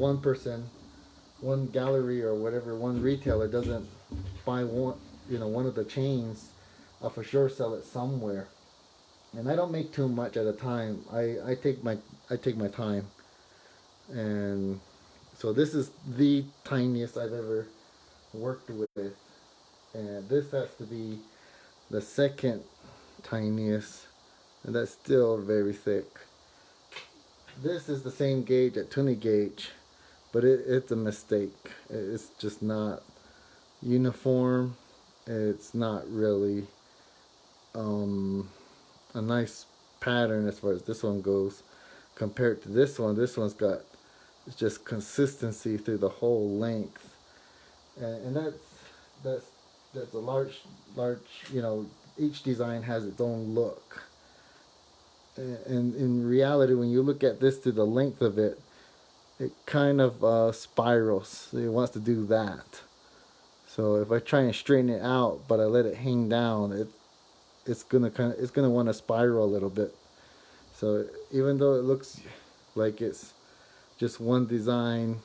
one gallery or whatever, one retailer doesn't buy one of the chains, I'll for sure sell it somewhere. And I don't make too much at a time. I take my time. And so this is the tiniest I've ever worked with, and this has to be the second tiniest, and that's still very thick. This is the same gauge at 20 gauge, but it's a mistake. It's just not uniform. It's not really a nice pattern as far as this one goes compared to this one. This one's got just consistency through the whole length, and that's a large each design has its own look. And in reality, when you look at this to the length of it, it kind of spirals. It wants to do that. So if I try and straighten it out, but I let it hang down, it's gonna want to spiral a little bit. So even though it looks like it's just one design,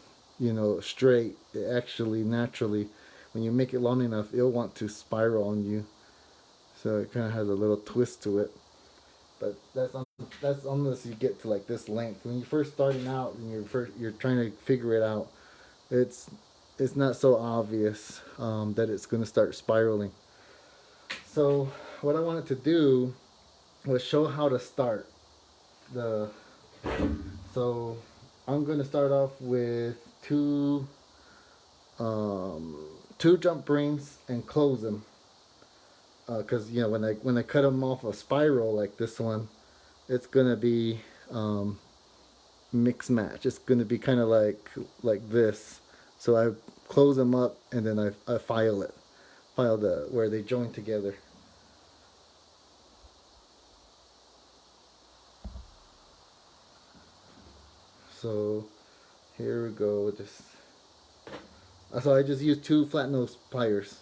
straight, it actually naturally, when you make it long enough, it'll want to spiral on you. So it kind of has a little twist to it. But that's unless you get to like this length. When you're first starting out and you're trying to figure it out, it's not so obvious that it's going to start spiraling. So what I wanted to do was show how to start the. So I'm going to start off with two jump rings and close them. Because when I cut them off a spiral like this one, it's gonna be mix match. It's gonna be kind of like this. So I close them up and then I file where they join together. So here we go. So I just use two flat nose pliers.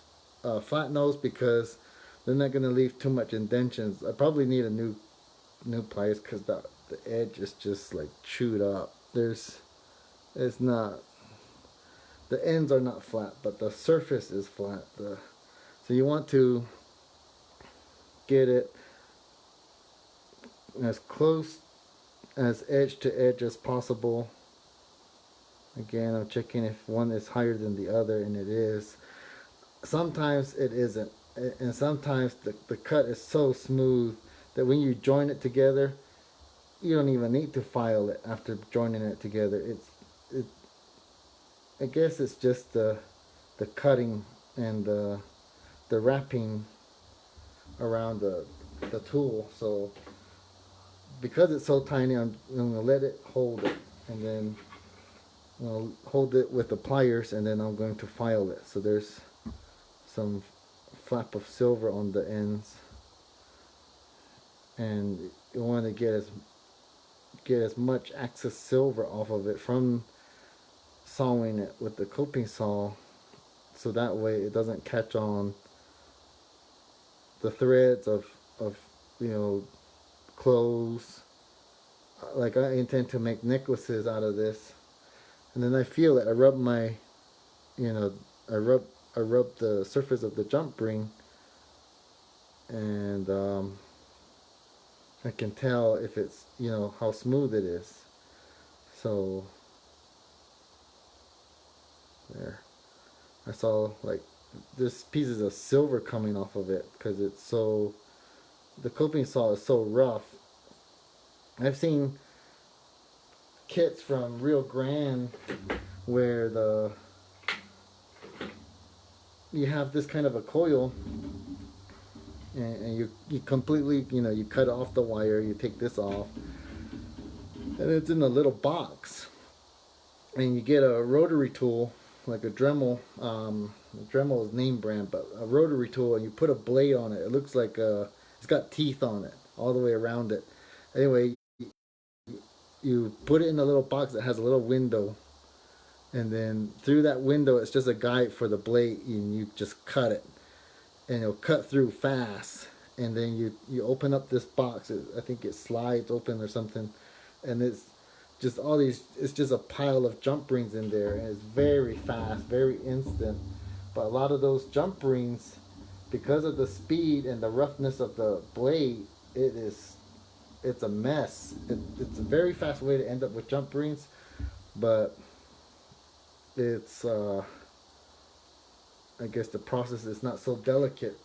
Flat nose because they're not gonna leave too much indentions. I probably need a new pliers because the edge is just like chewed up. It's not, the ends are not flat, but the surface is flat. So you want to get it as close as edge to edge as possible. Again, I'm checking if one is higher than the other, and it is. Sometimes it isn't, and sometimes the cut is so smooth that when you join it together, you don't even need to file it after joining it together. I guess it's just the cutting and the wrapping around the tool. So because it's so tiny, I'm gonna let it hold it, and then I'll hold it with the pliers, and then I'm going to file it. So there's some flap of silver on the ends, and you want to get as much excess silver off of it from sawing it with the coping saw, so that way it doesn't catch on the threads of clothes. Like I intend to make necklaces out of this, and then I feel it. I rub I rub the surface of the jump ring, and I can tell if it's, how smooth it is. So there, I saw like there's pieces of silver coming off of it because the coping saw is so rough. I've seen kits from Rio Grande where you have this kind of a coil, and you completely, you cut off the wire, you take this off, and it's in a little box, and you get a rotary tool like a Dremel. Dremel is name brand, but a rotary tool, and you put a blade on it. It looks like it's got teeth on it all the way around it. Anyway, you put it in a little box that has a little window, and then through that window it's just a guide for the blade, and you just cut it, and it'll cut through fast. And then you open up this box. I think it slides open or something, and it's just all these. It's just a pile of jump rings in there, and it's very fast, very instant. But a lot of those jump rings, because of the speed and the roughness of the blade, it's a mess. It's a very fast way to end up with jump rings, but it's I guess the process is not so delicate.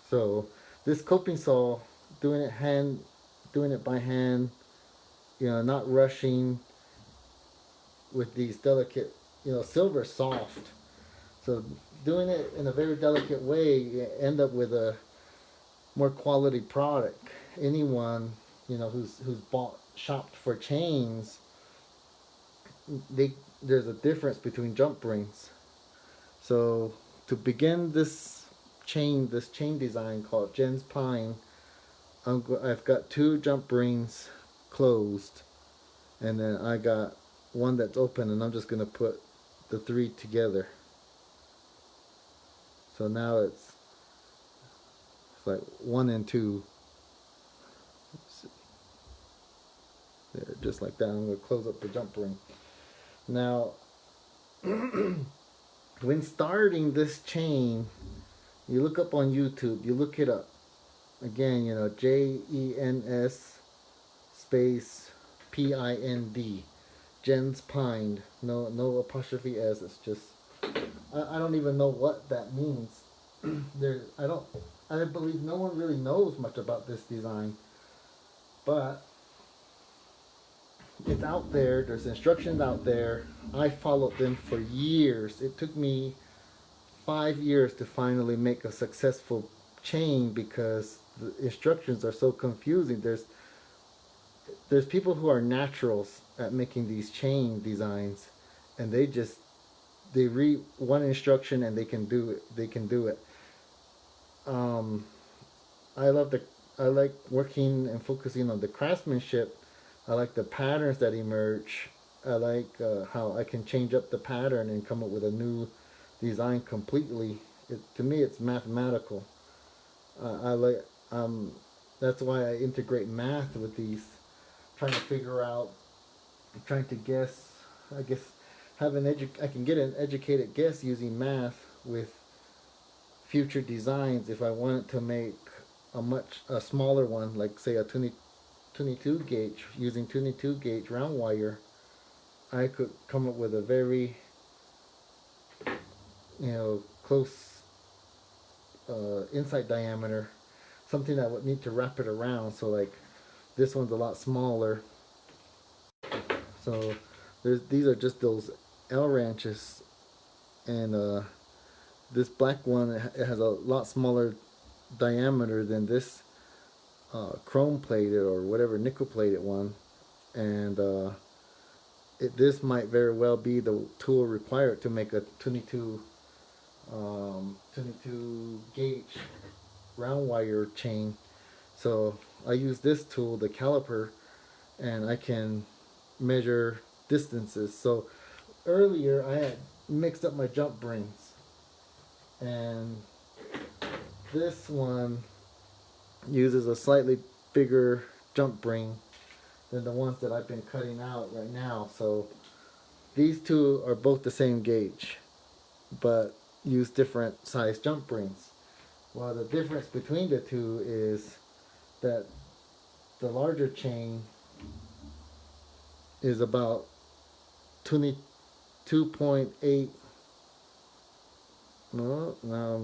So this coping saw, doing it by hand, not rushing with these delicate, silver soft. So doing it in a very delicate way, you end up with a more quality product. Anyone, who's shopped for chains, there's a difference between jump rings. So to begin this this chain design called Jen's Pine. I've got 2 jump rings closed, and then I got one that's open, and I'm just gonna put the 3 together. So now it's like 1 and 2. There, just like that. I'm gonna close up the jump ring. Now, when starting this chain, you look up on YouTube. You look it up. Again, JENS space PIND. Jen's Pine. No apostrophe S. It's just I don't even know what that means. I believe no one really knows much about this design, but it's out there. There's instructions out there. I followed them for years. It took me 5 years to finally make a successful chain because the instructions are so confusing. There's people who are naturals at making these chain designs, and they read one instruction and they can do it. I like working and focusing on the craftsmanship. I like the patterns that emerge. I like how I can change up the pattern and come up with a new design completely. To me, it's mathematical. That's why I integrate math with these, trying to figure out, trying to guess. I guess I can get an educated guess using math with future designs. If I wanted to make a smaller one, like say a 22 gauge, using 22 gauge round wire, I could come up with a very close inside diameter, something that would need to wrap it around. So like this one's a lot smaller. So these are just those L wrenches, and this black one, it has a lot smaller diameter than this chrome plated or whatever nickel plated one, and this might very well be the tool required to make a 22 gauge round wire chain. So I use this tool, the caliper, and I can measure distances. So earlier I had mixed up my jump rings, and this one uses a slightly bigger jump ring than the ones that I've been cutting out right now. So these two are both the same gauge, but use different size jump rings. Well, the difference between the two is that the larger chain is about 22.8. No, now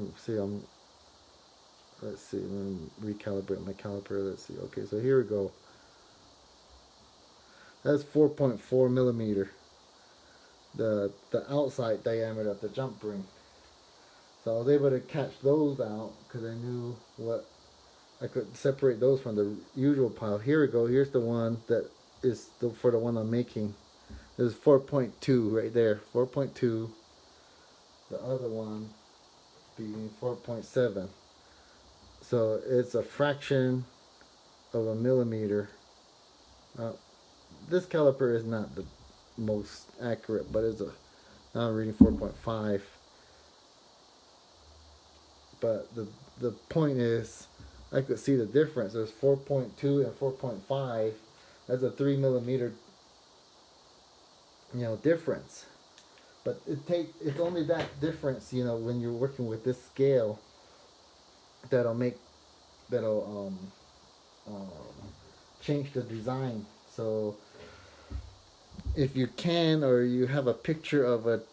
let's see, let me recalibrate my caliper. Let's see. Okay, so here we go. That's 4.4 millimeter. The outside diameter of the jump ring. So I was able to catch those out because I knew I could separate those from the usual pile. Here we go. Here's the one that is for the one I'm making. There's 4.2 right there. 4.2. The other one being 4.7. So it's a fraction of a millimeter. This caliper is not the most accurate, but now I'm reading 4.5. But the point is, I could see the difference. There's 4.2 and 4.5. That's a 3 millimeter difference. But it's only that difference, when you're working with this scale, that'll change the design. So if you can, or you have a picture of a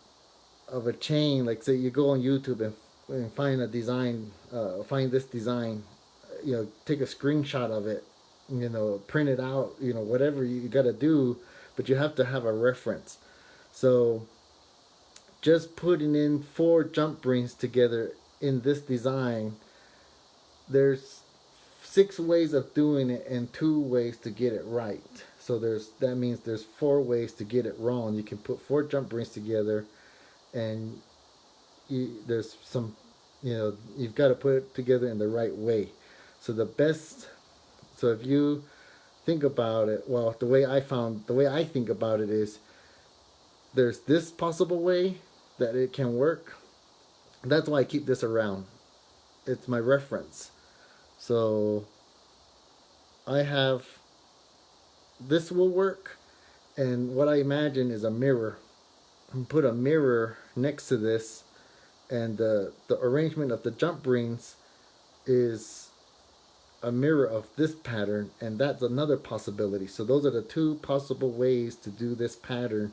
chain, like say you go on YouTube and find a design, find this design, take a screenshot of it, print it out, whatever you got to do, but you have to have a reference. So just putting in 4 jump rings together in this design, there's 6 ways of doing it and 2 ways to get it right. So that means there's 4 ways to get it wrong. You can put 4 jump rings together, and there's some You know, you've got to put it together in the right way. So the best, so if you think about it, well, the way I think about it is there's this possible way that it can work. That's why I keep this around. It's my reference. So I have this will work, and what I imagine is a mirror. And put a mirror next to this, and the arrangement of the jump rings is a mirror of this pattern, and that's another possibility. So those are the two possible ways to do this pattern.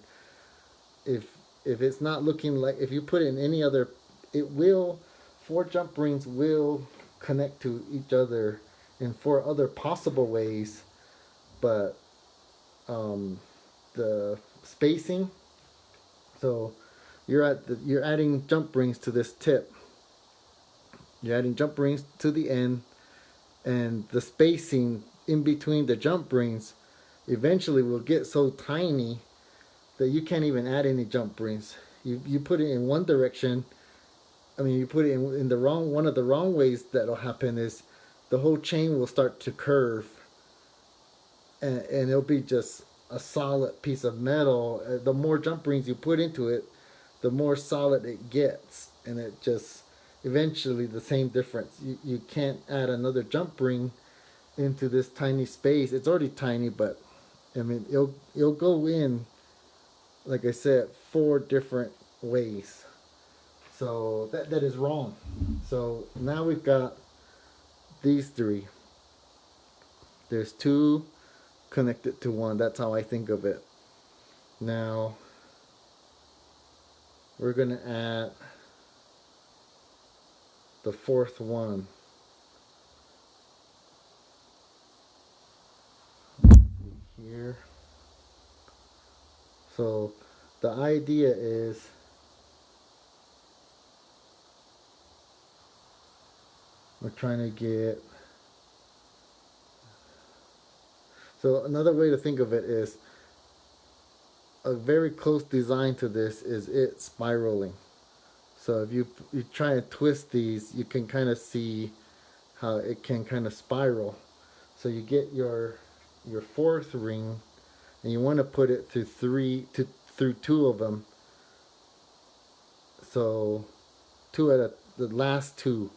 If it's not looking like, if you put it in any other, it will, four jump rings will connect to each other in four other possible ways, but the spacing, so you're adding jump rings to this tip, you're adding jump rings to the end, and the spacing in between the jump rings eventually will get so tiny that you can't even add any jump rings. You put it in one direction. I mean, you put it in the wrong, one of the wrong ways that'll happen is the whole chain will start to curve, and it'll be just a solid piece of metal. The more jump rings you put into it, the more solid it gets, and it just eventually the same difference. You can't add another jump ring into this tiny space. It's already tiny, but I mean it'll go in, like I said, four different ways. So that is wrong. So now we've got these three. There's two connected to one. That's how I think of it. Now we're gonna add the fourth one. Here. So the idea is we're trying to get, so another way to think of it is a very close design to this is it spiraling. So if you try to twist these, you can kind of see how it can kind of spiral. So you get your fourth ring, and you want to put it through two of them. So the last two,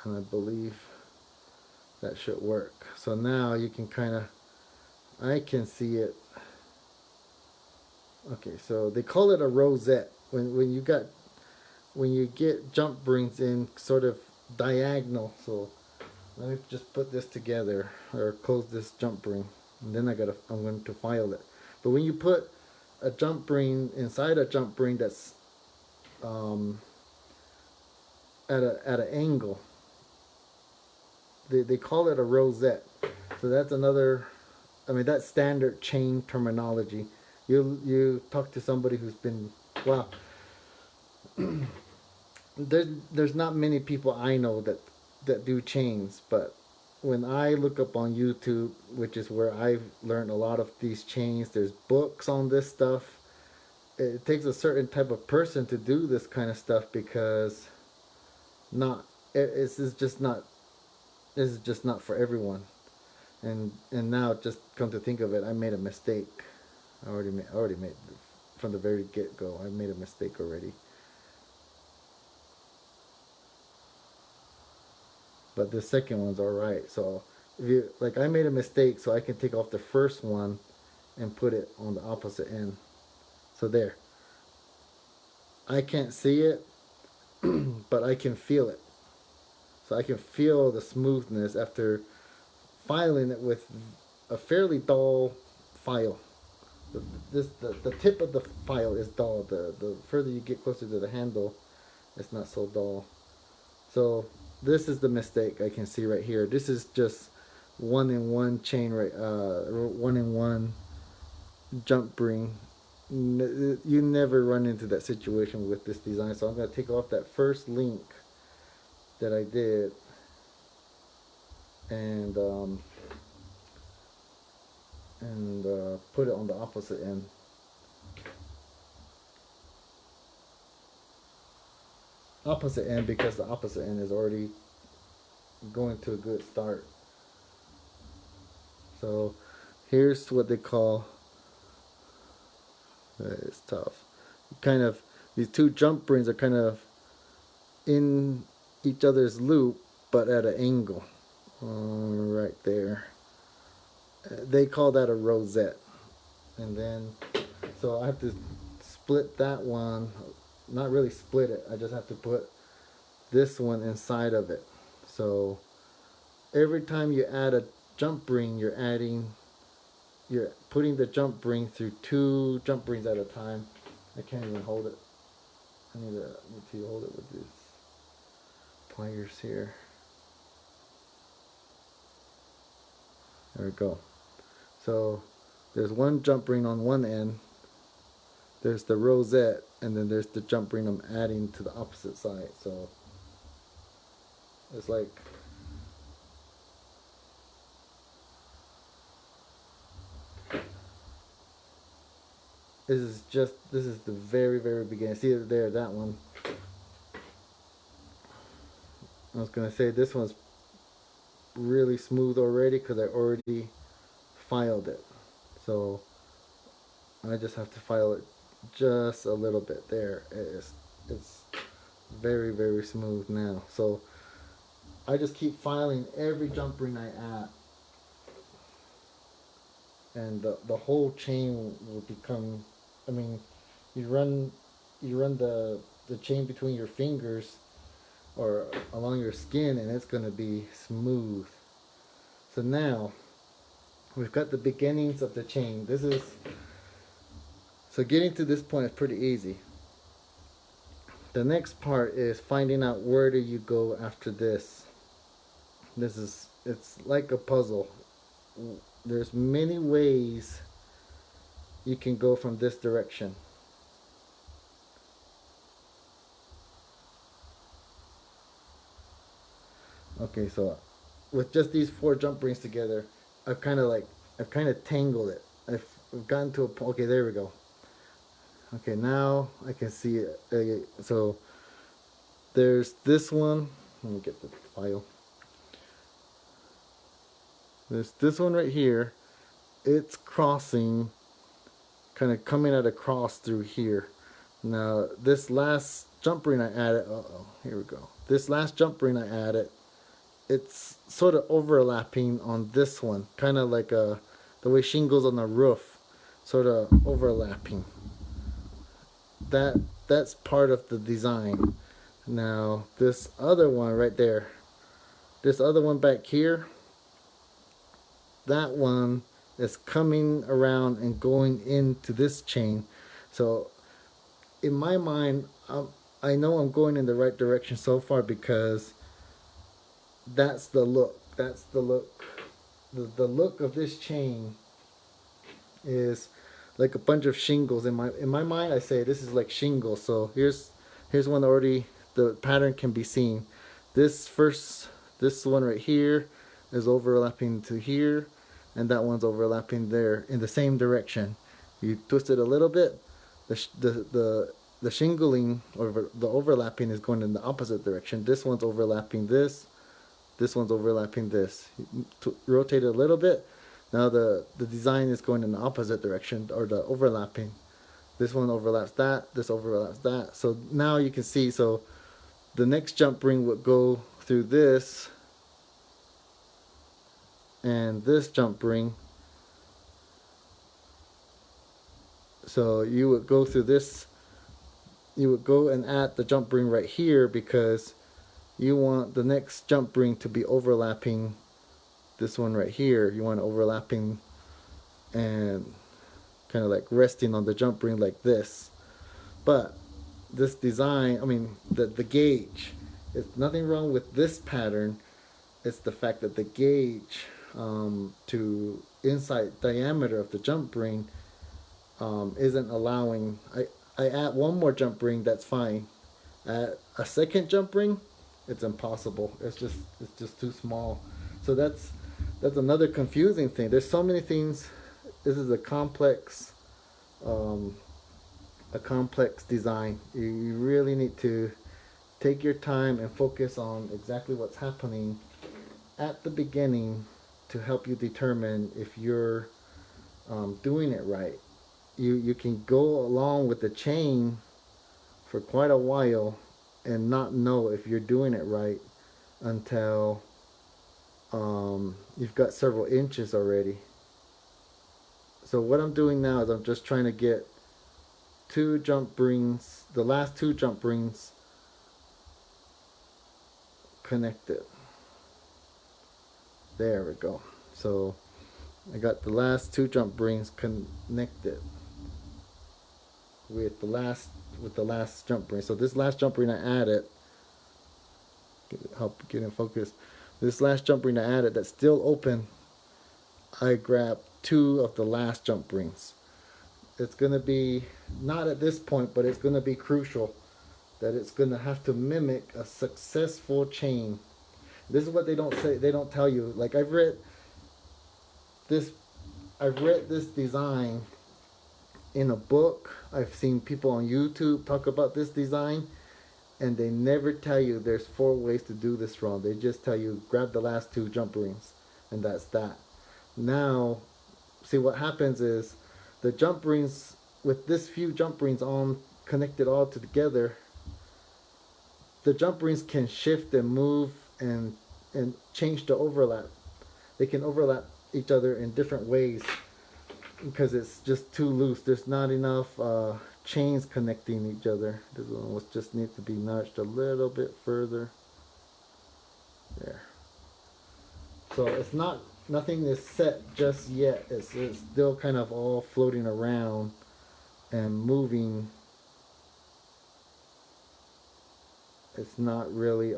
and I believe that should work. So now you can kind of, I can see it. Okay, so they call it a rosette when you get jump rings in sort of diagonal. So let me just put this together or close this jump ring, and then I'm going to file it. But when you put a jump ring inside a jump ring that's at an angle, they call it a rosette. So that's another, I mean, that's standard chain terminology. You talk to somebody who's been, well, there's not many people I know that do chains, but when I look up on YouTube, which is where I've learned a lot of these chains, there's books on this stuff. It takes a certain type of person to do this kind of stuff, because this is just not for everyone. And now, just come to think of it, I made a mistake. I already made from the very get-go. I made a mistake already. But the second one's all right. So I made a mistake, so I can take off the first one and put it on the opposite end. So there. I can't see it, but I can feel it. So I can feel the smoothness after filing it with a fairly dull file. The tip of the file is dull. The further you get closer to the handle, it's not so dull. So this is the mistake I can see right here. This is just 1-in-1 chain, right? 1-in-1 jump ring. You never run into that situation with this design. So I'm going to take off that first link that I did, and put it on the opposite end. opposite end because the opposite end is already going to a good start. So here's what they call, it's tough, kind of, these two jump rings are kind of in each other's loop but at an angle, right there. They call that a rosette. And then so I have to split that one, not really split it, I just have to put this one inside of it. So every time you add a jump ring, you're putting the jump ring through two jump rings at a time. I can't even hold it. I need to hold it with these pliers here. There we go. So there's one jump ring on one end, there's the rosette, and then there's the jump ring I'm adding to the opposite side. So it's like, this is the very beginning. See it there, that one. I was gonna say this one's really smooth already because I already filed it. So I just have to file it just a little bit. There it's very smooth now. So I just keep filing every jump ring I add, and the whole chain will become, I mean, you run the chain between your fingers or along your skin and it's going to be smooth. So now we've got the beginnings of the chain. So getting to this point is pretty easy. The next part is finding out where do you go after this. It's like a puzzle. There's many ways you can go from this direction. Okay, so with just these four jump rings together, I've kind of tangled it. I've gotten to a point. Okay, there we go. Okay, now I can see it. Okay, so there's this one. Let me get the file. There's this one right here. It's crossing, kind of coming at a cross through here. Now this last jump ring I added, here we go. This last jump ring I added, it's sort of overlapping on this one, kind of like the way shingles on the roof, sort of overlapping. That's part of the design. Now this other one right there, this other one back here, that one is coming around and going into this chain. So in my mind, I know I'm going in the right direction so far because that's the look. That's the look. The look of this chain is like a bunch of shingles. In my mind, I say this is like shingles. So here's one already. The pattern can be seen. This one right here is overlapping to here, and that one's overlapping there in the same direction. You twist it a little bit, the shingling or the overlapping is going in the opposite direction. This one's overlapping this one's overlapping this. Rotate it a little bit. Now the design is going in the opposite direction, or the overlapping. This one overlaps that, this overlaps that. So now you can see, so the next jump ring would go through this and this jump ring. So you would go through this, you would go and add the jump ring right here because you want the next jump ring to be overlapping this one right here. You want it overlapping and kind of like resting on the jump ring like this. But this design, I mean the gauge, it's nothing wrong with this pattern. It's the fact that the gauge to inside diameter of the jump ring isn't allowing. I add one more jump ring, that's fine. Add a second jump ring, it's impossible. It's just too small. So that's another confusing thing. There's so many things. This is a complex design. You really need to take your time and focus on exactly what's happening at the beginning to help you determine if you're doing it right. You can go along with the chain for quite a while and not know if you're doing it right until you've got several inches already. So what I'm doing now is I'm just trying to get two jump rings, the last two jump rings connected. There we go. So I got the last two jump rings connected with the last jump ring. So this last jump ring I added, help get in focus. This last jump ring I added that's still open, I grabbed two of the last jump rings. It's going to be, not at this point, but it's going to be crucial that it's going to have to mimic a successful chain. This is what they don't say, they don't tell you. Like I've read this design in a book. I've seen people on YouTube talk about this design, and they never tell you there's 4 ways to do this wrong. They just tell you grab the last 2 jump rings, and that's that. Now, see what happens is the jump rings, with this few jump rings on connected all together, the jump rings can shift and move and change the overlap. They can overlap each other in different ways because it's just too loose. There's not enough chains connecting each other. This one just needs to be nudged a little bit further. There. So it's not, nothing is set just yet. It's still kind of all floating around and moving. It's not really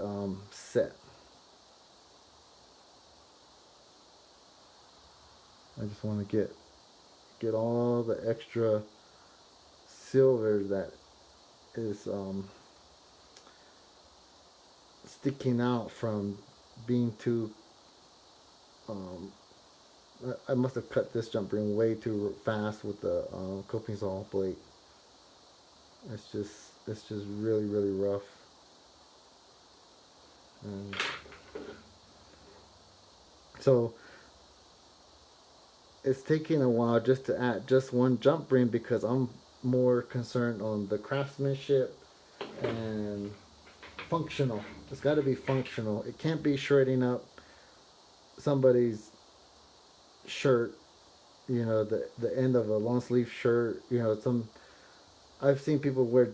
set. I just want to get all the extra silver that is sticking out from being too I must have cut this jump ring way too fast with the coping saw blade. It's just really rough. And so it's taking a while just to add just one jump ring because I'm more concerned on the craftsmanship and functional. It's got to be functional. It can't be shredding up somebody's shirt, you know, the end of a long sleeve shirt. You know, I've seen people wear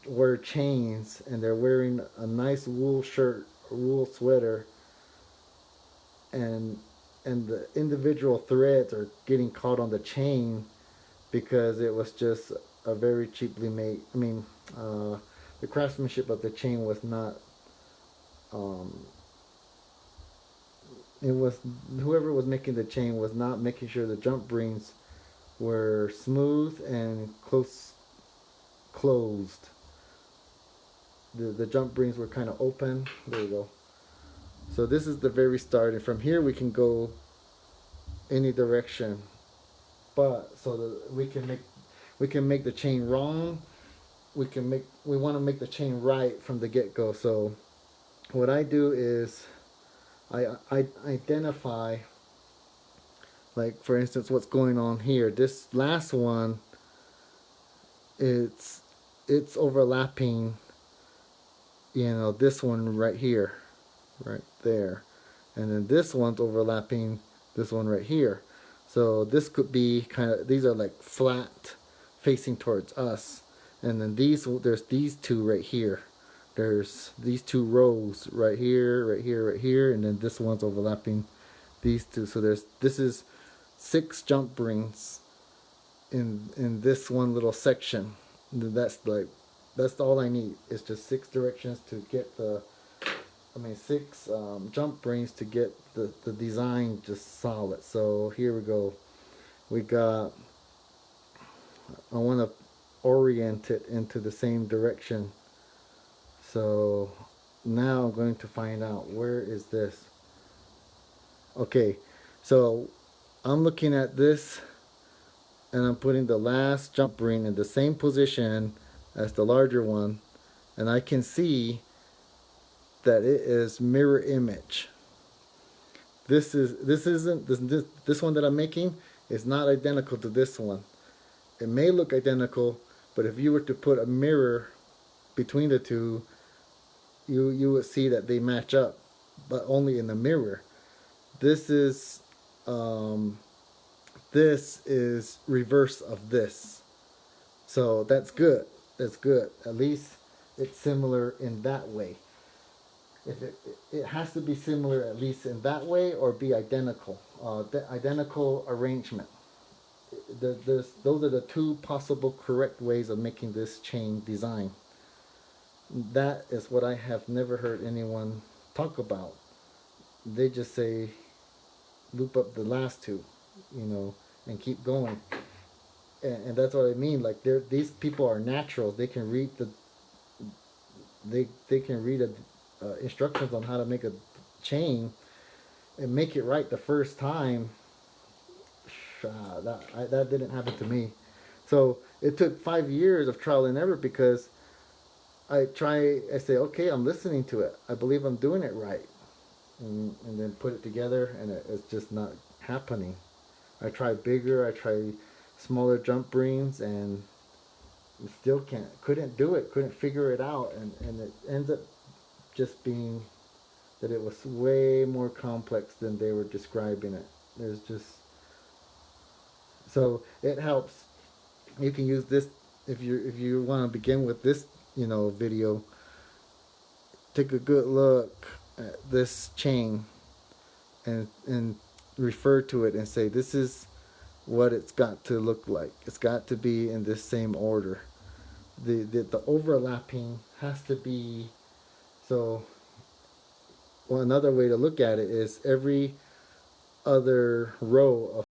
wear chains, and they're wearing a nice wool shirt or wool sweater, and the individual threads are getting caught on the chain because it was just a very cheaply made. I mean, the craftsmanship of the chain was not. It was, whoever was making the chain was not making sure the jump rings were smooth and closed. The jump rings were kind of open. There we go. So this is the very start, and from here we can go any direction. But so that we can make the chain wrong. We want to make the chain right from the get-go. So what I do is I identify, like for instance, what's going on here. This last one, it's overlapping, you know, this one right here, right there, and then this one's overlapping this one right here. So this could be kind of, these are like flat facing towards us, and then there's these two right here. There's these 2 rows right here, right here, right here, and then this one's overlapping these 2. So this is 6 jump rings in this one little section. That's all I need. It's just 6 directions to get 6 jump rings to get the design just solid. So here we go. We got, I want to orient it into the same direction. So now I'm going to find out, where is this? Okay, so I'm looking at this, and I'm putting the last jump ring in the same position as the larger one, and I can see that it is mirror image. This one that I'm making is not identical to this one. It may look identical, but if you were to put a mirror between the two, you would see that they match up, but only in the mirror. This is reverse of this, so that's good. That's good. At least it's similar in that way. If it has to be similar at least in that way, or be identical. Identical arrangement. Those are the two possible correct ways of making this chain design. That is what I have never heard anyone talk about. They just say loop up the last two, and keep going. And that's what I mean. Like, these people are naturals. They can read instructions on how to make a chain and make it right the first time. That didn't happen to me. So it took 5 years of trial and error, because I say, okay, I'm listening to it. I believe I'm doing it right. And then put it together, and it's just not happening. I tried bigger, I tried smaller jump rings, and still couldn't do it, couldn't figure it out. And it ends up just being that it was way more complex than they were describing it. So it helps. You can use this if you want to begin with this, video. Take a good look at this chain and refer to it and say, this is what it's got to look like. It's got to be in this same order. The overlapping has to be, so, well, another way to look at it is every other row of